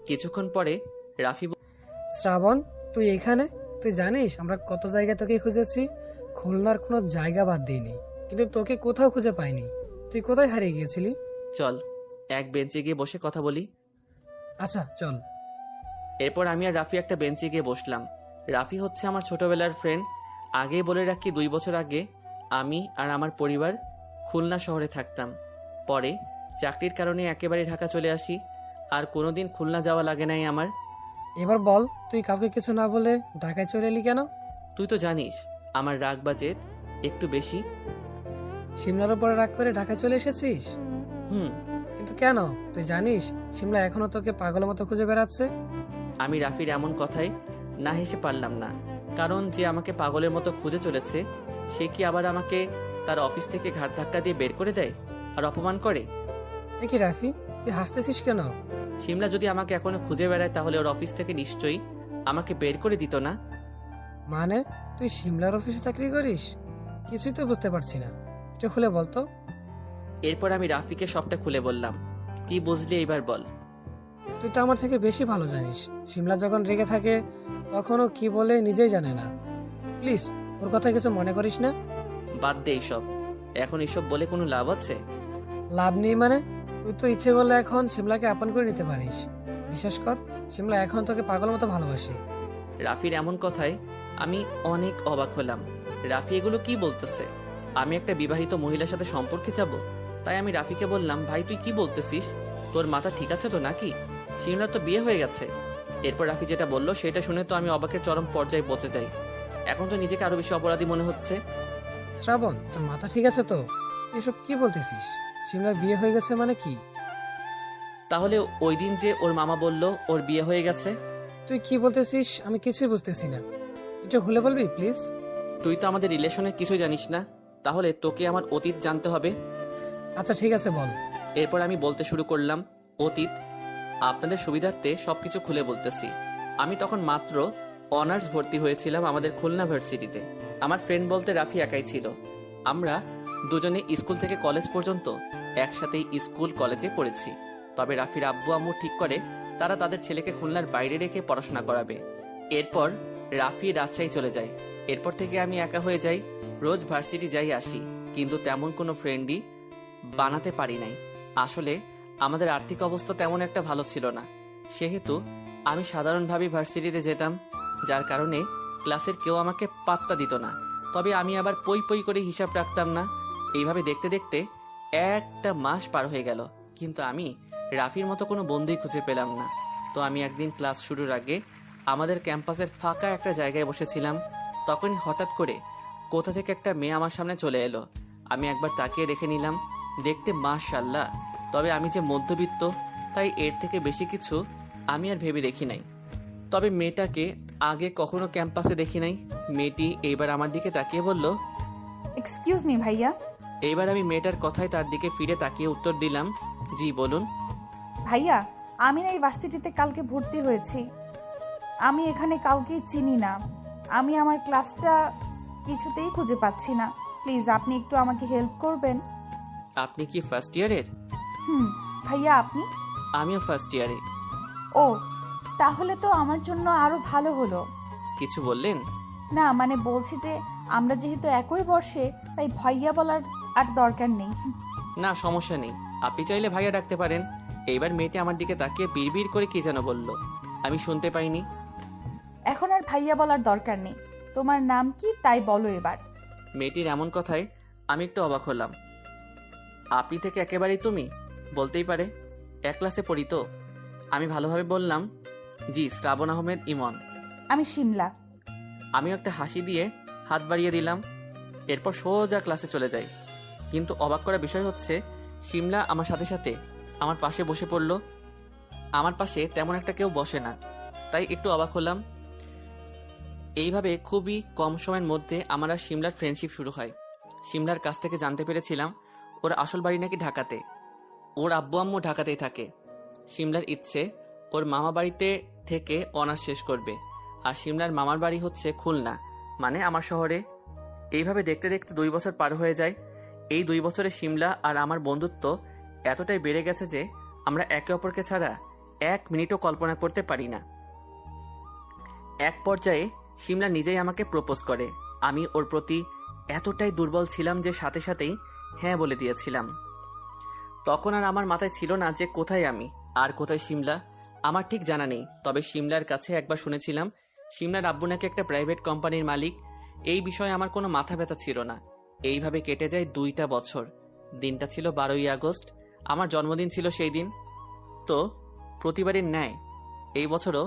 কিছুক্ষণ পরে রাফি শ্রাবণ, তুই এখানে? তুই জানিস আমরা কত জায়গায় তোকে খুঁজেছি, খুলনার কোনো জায়গা বাদ দিইনি, কিন্তু তোকে কোথাও খুঁজে পাইনি। তুই কোথায় হারিয়ে গিয়েছিলি? চল এক বেঞ্চে গিয়ে বসে কথা বলি। আচ্ছা চল। এরপর আমি আর রাফি একটা বেঞ্চে গিয়ে বসলাম। রাফি হচ্ছে আমার ছোটবেলার ফ্রেন্ড। আগেই বলে রাখি, 2 বছর আগে আমি আর আমার পরিবার খুলনা শহরে থাকতাম। পরে চাকরির কারণে একেবারে ঢাকা চলে আসি, আর কোনোদিন খুলনা যাওয়া লাগে নাই আমার। এবার বল, তুই কাউকে কিছু না বলে ঢাকায় চলে এলি কেন? তুই তো জানিস আমার রাগ বাজেট একটু বেশি। সিমলার উপরে রাগ করে ঢাকায় চলে এসেছিস? হুম। কিন্তু কেন? তুই জানিস সিমলা এখনো তোকে পাগলের মতো খুঁজে বেড়াচ্ছে। আমি রাফির এমন কথায় না হেসে পারলাম না, কারণ যে আমাকে পাগলের মতো খুঁজে চলেছে সে কি আবার আমাকে তার অফিস থেকে ঘাট ধাক্কা দিয়ে বের করে দেয় আর অপমান করে? এ কি রাফি, তুই হাসতেছিস কেন? সিমলা যদি আমাকে এখনো খুঁজে বেড়ায় তাহলে ওর অফিস থেকে নিশ্চয়ই আমাকে বের করে দিত না। মানে তুই সিমলার অফিসে চাকরি করিস? কিছুই তো বুঝতে পারছি না, একটু খুলে বলতো। এরপর আমি রাফিকে সবটা খুলে বললাম। কি বুঝলি এইবার বল। তুই তো আমার থেকে বেশি ভালো জানিস সিমলা যখন রেগে থাকে তখনও কি বলে নিজেই জানে না। প্লিজ ওর কথা কিছু মনে করিস না। বাদ দে এইসব, এখন এইসব বলে কোনো লাভ আছে? লাভ নেই মানে? তুই তো ইচ্ছে করলে এখন সিমলাকে আপন করে নিতে পারিস। বিশেষ কর সিমলা এখন তোকে পাগল মতো ভালোবাসে। রাফির এমন কথায় আমি অনেক অবাক হলাম। রাফি এগুলো কি বলতেছে? আমি একটা বিবাহিত মহিলার সাথে সম্পর্কে যাব? তাই আমি রাফিকে বললাম, ভাই তুই কি বলতেছিস? তোর মাথা ঠিক আছে তো নাকি? সিমলার তো বিয়ে হয়ে গেছে। এরপর রাফি যেটা বলল সেটা শুনে তো আমি অবাকের চরম পর্যায়ে পৌঁছে যাই। এখন তো নিজেকে আরো বেশি অপরাধী মনে হচ্ছে। শ্রাবণ, তোর মাথা ঠিক আছে তো? তুই এসব কি বলতেছিস? সিমলার বিয়ে হয়ে গেছে মানে কি? তাহলে ওই দিন যে ওর মামা বলল ওর বিয়ে হয়ে গেছে? তুই কি বলতেছিস আমি কিছুই বুঝতেছি না, একটু খুলে বলবি প্লিজ? তুই তো আমাদের রিলেশনের কিছু জানিস না, তাহলে তোকে আমার অতীত জানতে হবে। আচ্ছা ঠিক আছে বল। এরপর আমি বলতে শুরু করলাম অতীত। আপনাদের সুবিধার্থে সবকিছু খুলে বলতেছি। আমি তখন মাত্র অনার্স ভর্তি হয়েছিলাম আমাদের খুলনা ভার্সিটিতে। আমার ফ্রেন্ড বলতে রাফি একাই ছিল। আমরা দুজনে স্কুল থেকে কলেজ পর্যন্ত একসাথেই স্কুল কলেজে পড়েছি। তবে রাফির আব্বু আম্মু ঠিক করে তারা তাদের ছেলেকে খুলনার বাইরে রেখে পড়াশোনা করাবে। এরপর রাফি রাজশাহী চলে যায়। এরপর থেকে আমি একা হয়ে যাই। রোজ ভার্সিটি যাই আসি, কিন্তু তেমন কোনো ফ্রেন্ডই বানাতে পারি নাই। আসলে আমাদের আর্থিক অবস্থা তেমন একটা ভালো ছিল না, সেহেতু আমি সাধারণভাবে ভার্সিটিতে যেতাম, যার কারণে ক্লাসের কেউ আমাকে পাত্তা দিত না। তবে আমি আবার পই পই করে হিসাব রাখতাম না। এইভাবে দেখতে দেখতে একটা মাস পার হয়ে গেল, কিন্তু আমি রাফির মতো কোনো বন্ধুই খুঁজে পেলাম না। তো আমি একদিন ক্লাস শুরুর আগে আমাদের ক্যাম্পাসের ফাঁকা একটা জায়গায় বসেছিলাম। তখনই হঠাৎ করে কোথা থেকে একটা মেয়ে আমার সামনে চলে এলো। আমি একবার তাকিয়ে দেখে নিলাম, দেখতে মাশাআল্লাহ। তবে আমি যে মধ্যবিত্ত, তাই এর থেকে বেশি কিছু আমি আর ভেবে দেখি নাই। তবে মেয়েটাকে আগে কখনো ক্যাম্পাসে দেখি নাই। মেয়েটি এইবার আমার দিকে তাকিয়ে বলল, এক্সকিউজ মি ভাইয়া। এইবার আমি মেয়েটার কথায় তার দিকে ফিরে তাকিয়ে উত্তর দিলাম, জি বলুন। ভাইয়া, আমি না এই ভার্সিটিতে কালকে ভর্তি হয়েছি। আমি এখানে কাউকে চিনি না। আমি আমার ক্লাসটা কিছুতেই খুঁজে পাচ্ছি না। প্লিজ আপনি একটু আমাকে হেল্প করবেন। আপনি কি ফার্স্ট ইয়ারের? ভাইয়া আপনি? আমিও ফার্স্ট ইয়ারে। ও, তাহলে তো আমার জন্য আরো ভালো হলো। কিছু বললেন? না মানে বলছি যে আমরা যেহেতু একই বর্ষে, তাই ভাইয়া বলার আর দরকার নেই। না সমস্যা নেই, আপনি চাইলে ভাইয়া ডাকতে পারেন। এইবার মেয়েটি আমার দিকে তাকিয়ে বিড়বিড় করে কি যেন বলল, আমি শুনতে পাইনি। এখন আর ভাইয়া বলার দরকার নেই। তোমার নাম কি তাই বলো এবার। মেয়েটির এমন কথায় আমি একটু অবাক হলাম। আপনি থেকে একেবারেই তুমি বলতেই পারে, এক ক্লাসে পড়ি তো। আমি ভালোভাবে বললাম, জি শ্রাবণ আহমেদ ইমন। আমি শিমলা। আমিও একটা হাসি দিয়ে হাত বাড়িয়ে দিলাম। এরপর সোজা ক্লাসে চলে যাই। কিন্তু অবাক করা বিষয় হচ্ছে, শিমলা আমার সাথে সাথে আমার পাশে বসে পড়ল। আমার পাশে তেমন একটা কেউ বসে না, তাই একটু অবাক হলাম। এইভাবে খুবই কম সময়ের মধ্যে আমার আর শিমলার ফ্রেন্ডশিপ শুরু হয়। শিমলার কাছ থেকে জানতে পেরেছিলাম ওর আসল বাড়ি নাকি ঢাকাতে। ওর আব্বু আম্মু ঢাকাতেই থাকে। শিমলার ইচ্ছে ওর মামা বাড়িতে থেকে অনার্স শেষ করবে, আর শিমলার মামার বাড়ি হচ্ছে খুলনা, মানে আমার শহরে। এইভাবে দেখতে দেখতে 2 বছর পার হয়ে যায়। এই 2 বছরে শিমলা আর আমার বন্ধুত্ব এতটাই বেড়ে গেছে যে আমরা একে অপরকে ছাড়া 1 মিনিটও কল্পনা করতে পারি না। এক পর্যায়ে শিমলা নিজেই আমাকে প্রপোজ করে। আমি ওর প্রতি এতটাই দুর্বল ছিলাম যে সাথে সাথেই হ্যাঁ বলে দিয়েছিলাম। তখন আর আমার মাথায় ছিল না যে কোথায় আমি আর কোথায় শিমলা, আমার ঠিক জানা নেই। তবে শিমলার কাছে একবার শুনেছিলাম শিমলার আব্বু নাকি একটা প্রাইভেট কোম্পানির মালিক। এই বিষয়ে আমার কোনো মাথা ব্যথা ছিল না। এইভাবে কেটে যায় 2টা বছর। দিনটা ছিল 12ই আগস্ট, আমার জন্মদিন ছিল সেই দিন। তো প্রতিবারের ন্যায় এই বছরও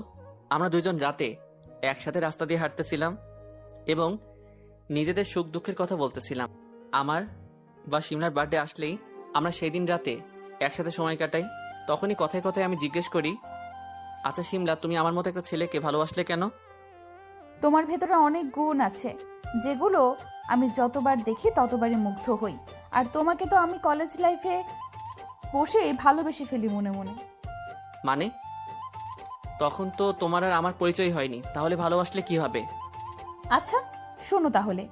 আমরা দুইজন রাতে একসাথে রাস্তা দিয়ে হাঁটতেছিলাম। এবং নিজেদের সুখ দুঃখের কথা বলতেছিলাম। আমার বা সিমলার বার্থডে আসলেই আমরা সেই দিন রাতে একসাথে সময় কাটাই। তখনই কথায় কথায় আমি জিজ্ঞেস করি, আচ্ছা সিমলা, তুমি আমার মতো একটা ছেলেকে ভালোবাসলে কেন? তোমার ভেতরে অনেক গুণ আছে যেগুলো আমি যতবার দেখি ততবারই মুগ্ধ হই। আর তোমাকে তো আমি কলেজ লাইফে বসে ভালোবেসে ফেলি মনে মনে। মানে তখন তো তোমার আর আমার পরিচয় হয়নি, তাহলে ভালোবাসলে কি হবে? আচ্ছা শোনো তাহলে।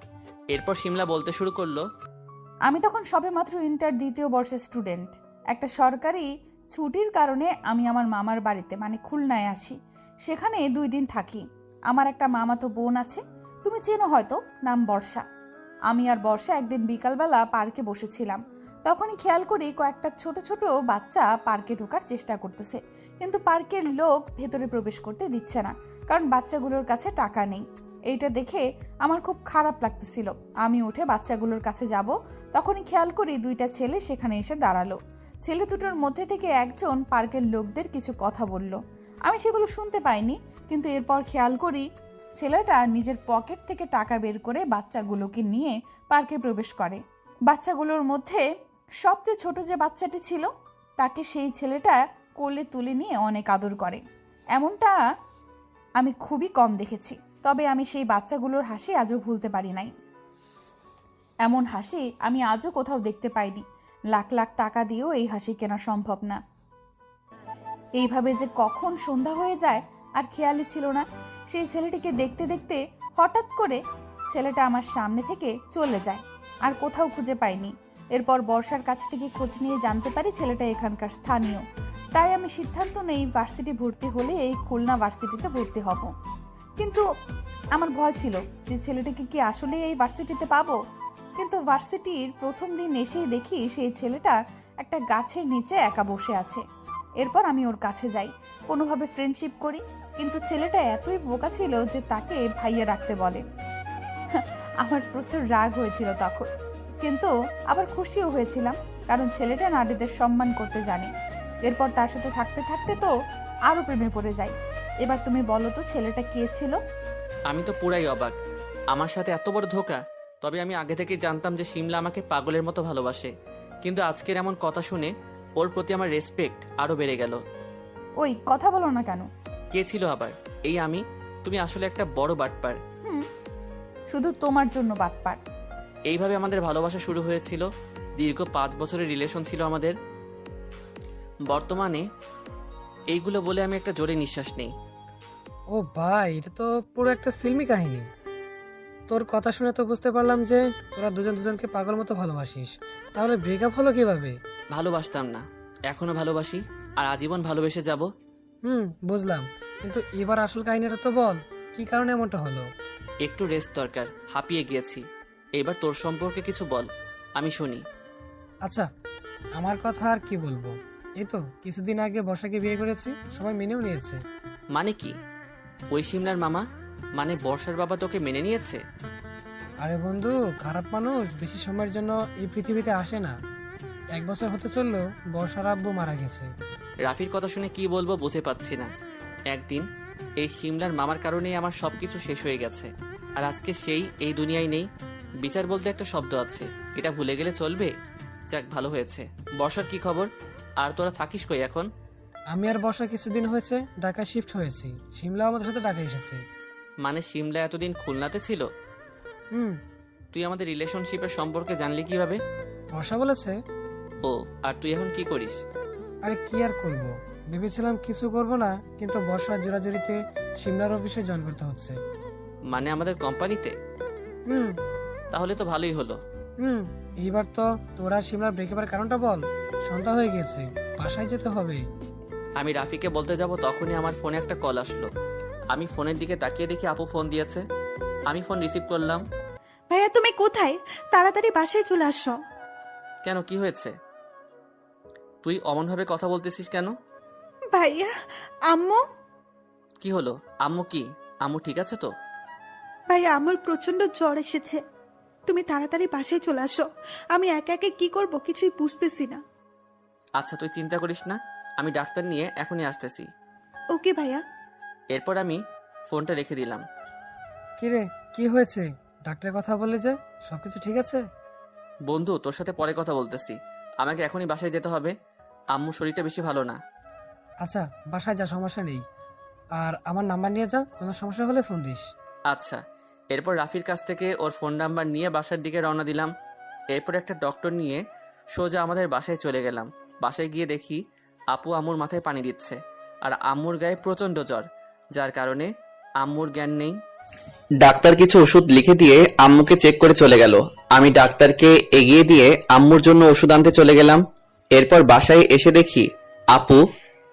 এরপর সিমলা বলতে শুরু করলো, আমি তখন সবেমাত্র ইন্টার দ্বিতীয় বর্ষের স্টুডেন্ট। একটা সরকারি ছুটির কারণে আমি আমার মামার বাড়িতে মানে খুলনায় আসি। সেখানে 2 দিন থাকি। আমার একটা মামাতো বোন আছে, তুমি চেনো হয়তো, নাম বর্ষা। আমি আর বর্ষা একদিন বিকালবেলা পার্কে বসেছিলাম। তখনই খেয়াল করি কয়েকটা ছোট ছোট বাচ্চা পার্কে ঢোকার চেষ্টা করতেছে, কিন্তু পার্কের লোক ভেতরে প্রবেশ করতে দিচ্ছে না, কারণ বাচ্চাগুলোর কাছে টাকা নেই। এইটা দেখে আমার খুব খারাপ লাগতেছিল। আমি উঠে বাচ্চাগুলোর কাছে যাব, তখনই খেয়াল করি 2টা ছেলে সেখানে এসে দাঁড়ালো। ছেলে দুটোর মধ্যে থেকে একজন পার্কের লোকদের কিছু কথা বলল। আমি সেগুলো শুনতে পাইনি, কিন্তু এরপর খেয়াল করি ছেলেটা নিজের পকেট থেকে টাকা বের করে বাচ্চাগুলোকে নিয়ে পার্কে প্রবেশ করে। বাচ্চাগুলোর মধ্যে সবচেয়ে ছোট যে বাচ্চাটি ছিল তাকে সেই ছেলেটা কোলে তুলে নিয়ে অনেক আদর করে। এমনটা আমি খুবই কম দেখেছি, তবে আমি সেই বাচ্চাগুলোর হাসি আজও ভুলতে পারি নাই। এমন হাসি আমি আজও কোথাও দেখতে পাইনি। লাখ লাখ টাকা দিয়েও এই হাসি কেনা সম্ভব না। এইভাবে যে কখন সন্ধ্যা হয়ে যায় আর খেয়ালই ছিল না। সেই ছেলেটিকে দেখতে দেখতে হঠাৎ করে ছেলেটা আমার সামনে থেকে চলে যায়, আর কোথাও খুঁজে পাইনি। এরপর বর্ষার কাছ থেকে খোঁজ নিয়ে জানতে পারি ছেলেটা এখানকার স্থানীয়। তাই আমি সিদ্ধান্ত নেই ভার্সিটি ভর্তি হলে এই খুলনা ভার্সিটিতে ভর্তি হব। কিন্তু আমার ভয় ছিল যে ছেলেটাকে কি আসলে এই ভার্সিটিতে পাবো। কিন্তু ভার্সিটির প্রথম দিন এসেই দেখি সেই ছেলেটা একটা গাছের নিচে একা বসে আছে। এরপর আমি ওর কাছে যাই, কোনোভাবে ফ্রেন্ডশিপ করি, কিন্তু ছেলেটা এতই বোকা ছিল যে তাকে ভাইয়া রাখতে বলে। আমার প্রচুর রাগ হয়েছিল তখন, কিন্তু আবার খুশিও হয়েছিলাম, কারণ ছেলেটা নারীদের সম্মান করতে জানে। এরপর তার সাথে থাকতে থাকতে তো আরো প্রেমে পড়ে যাই। এবার তুমি বলো তো ছেলেটা কে ছিল? আমি তো পুরাই অবাক, আমার সাথে এত বড় ধোঁকা। তবে আমি আগে থেকেই জানতাম যে সিমলা আমাকে পাগলের মতো ভালোবাসে, কিন্তু আজকের এমন কথা শুনে ওর প্রতি আমার রেসপেক্ট আরো বেড়ে গেল। ওই কথা বলো না কেন? কে ছিল আবার? এই আমি। তুমি আসলে একটা বড় বাটপার। শুধু তোমার জন্য বাটপার। এইভাবে আমাদের ভালোবাসা শুরু হয়েছিল। দীর্ঘ 5 বছরের রিলেশন ছিল আমাদের। বর্তমানে এইগুলো বলে আমি একটা জোরে নিঃশ্বাস নেই। ও ভাই, এটা তো পুরো একটা ফিল্মি কাহিনী। তোর কথা শুনে তো বুঝতে পারলাম যে তোরা দুজন দুজনকে পাগল মতো ভালোবাসিস। তাহলে ব্রেকআপ হলো কিভাবে? ভালোবাসতাম না, এখনো ভালোবাসি, আর আজীবন ভালোবেসে যাব। বুঝলাম, কিন্তু এবার আসল কাহিনীটা তো বল, কি কারণে এমনটা হলো? একটু রেস্ট দরকার, হাঁপিয়ে গিয়েছি। এবার তোর সম্পর্কে কিছু বল, আমি শুনি। আচ্ছা, আমার কথা আর কি বলবো, এই তো কিছুদিন আগে বর্ষাকে বিয়ে করেছি, সবাই মেনেও নিয়েছে। মানে কি? ওই সিমলার মামা মানে বর্ষার বাবা তোকে মেনে নিয়েছে? আরে বন্ধু, খারাপ মানুষ বেশি সময়ের জন্য এই পৃথিবীতে আসে না। 1 বছর হতে চললো বর্ষার আব্বু মারা গেছে। রাফির কথা শুনে কি বলবো বুঝে পাচ্ছি না। একদিন এই সিমলার মামার কারণেই আমার সবকিছু শেষ হয়ে গেছে, আর আজকে সেই এই দুনিয়ায় নেই। বিচার বলতে একটা শব্দ আছে, এটা ভুলে গেলে চলবে? যাক, ভালো হয়েছে। বর্ষার কি খবর? আর তোরা থাকিস কই এখন? আমি আর বর্ষা কিছুদিন হয়েছে ঢাকায় শিফট হয়েছি। সিমলা আমাদের সাথে ঢাকায় এসেছে। মানে সিমলা এতদিন খুলনাতে ছিল? তুই আমাদের রিলেশনশিপের সম্পর্কে জানলি কিভাবে? বর্ষা বলেছে। ও, আর তুই এখন কি করিস? আরে কি আর করব, ভেবেছিলাম কিছু করব না, কিন্তু বর্ষার জোরাজুরিতে সিমলার অফিসে জয়েন করতে হচ্ছে। মানে আমাদের কোম্পানিতে? তাহলে তো ভালোই হলো। এইবার তো তোরা সিমলার ব্রেকআপের কারণটা বল। সন্ধ্যা হয়ে গেছে, বাসায় যেতে হবে। আমি রাফিকে বলতে যাব, তখনই আমার ফোনে একটা কল আসলো। আমি ফোনের দিকে তাকিয়ে দেখি আপু ফোন দিয়েছে। আমি ফোন রিসিভ করলাম। ভাইয়া তুমি কোথায়? তাড়াতাড়ি বাসায় চলে আসো। কেন, কি হয়েছে? তুই অমনভাবে কথা বলতেছিস কেন? ভাইয়া, আম্মু। কি হলো? আম্মু কি? আম্মু ঠিক আছে তো? ভাইয়া, আমার প্রচন্ড জ্বর এসেছে, তুমি তাড়াতাড়ি বাসায় চলে আসো। আমি একা একা কি করব কিছুই বুঝতেছি না। আচ্ছা, তুই চিন্তা করিস না, আমি ডাক্তার নিয়ে এখনই আসতেছি। ওকে ভাইয়া। এরপর আমি ফোনটা রেখে দিলাম। কিরে, কি হয়েছে? ডাক্তারের কথা বলে যে সবকিছু ঠিক আছে? বন্ধু, তোর সাথে পরে কথা বলতেছি। আমাকে এখনই বাসায় যেতে হবে। আম্মুর শরীরটা বেশি ভালো না। আচ্ছা, বাসায় যা, সমস্যা নেই। আর আমার নাম্বার নিয়ে যা, কোনো সমস্যা হলে ফোন দিস। আচ্ছা। এরপর রাফির কাছ থেকে ওর ফোন নাম্বার নিয়ে বাসার দিকে রওনা দিলাম। এরপর একটা ডক্টর নিয়ে সোজা আমাদের বাসায় চলে গেলাম। বাসায় গিয়ে দেখি আপু আম্মুর মাথায় পানি দিচ্ছে, আর আম্মুর গায়ে প্রচণ্ড জ্বর, যার কারণে আম্মুর জ্ঞান নেই। ডাক্তার কিছু ওষুধ লিখে দিয়ে আম্মুকে চেক করে চলে গেল। আমি ডাক্তারকে এগিয়ে দিয়ে আম্মুর জন্য ওষুধ আনতে চলে গেলাম। এরপর বাসায় এসে দেখি আপু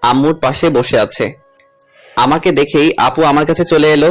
আম্মুর পাশে বসে আছে। আমাকে দেখেই আপু আমার কাছে চলে এলো।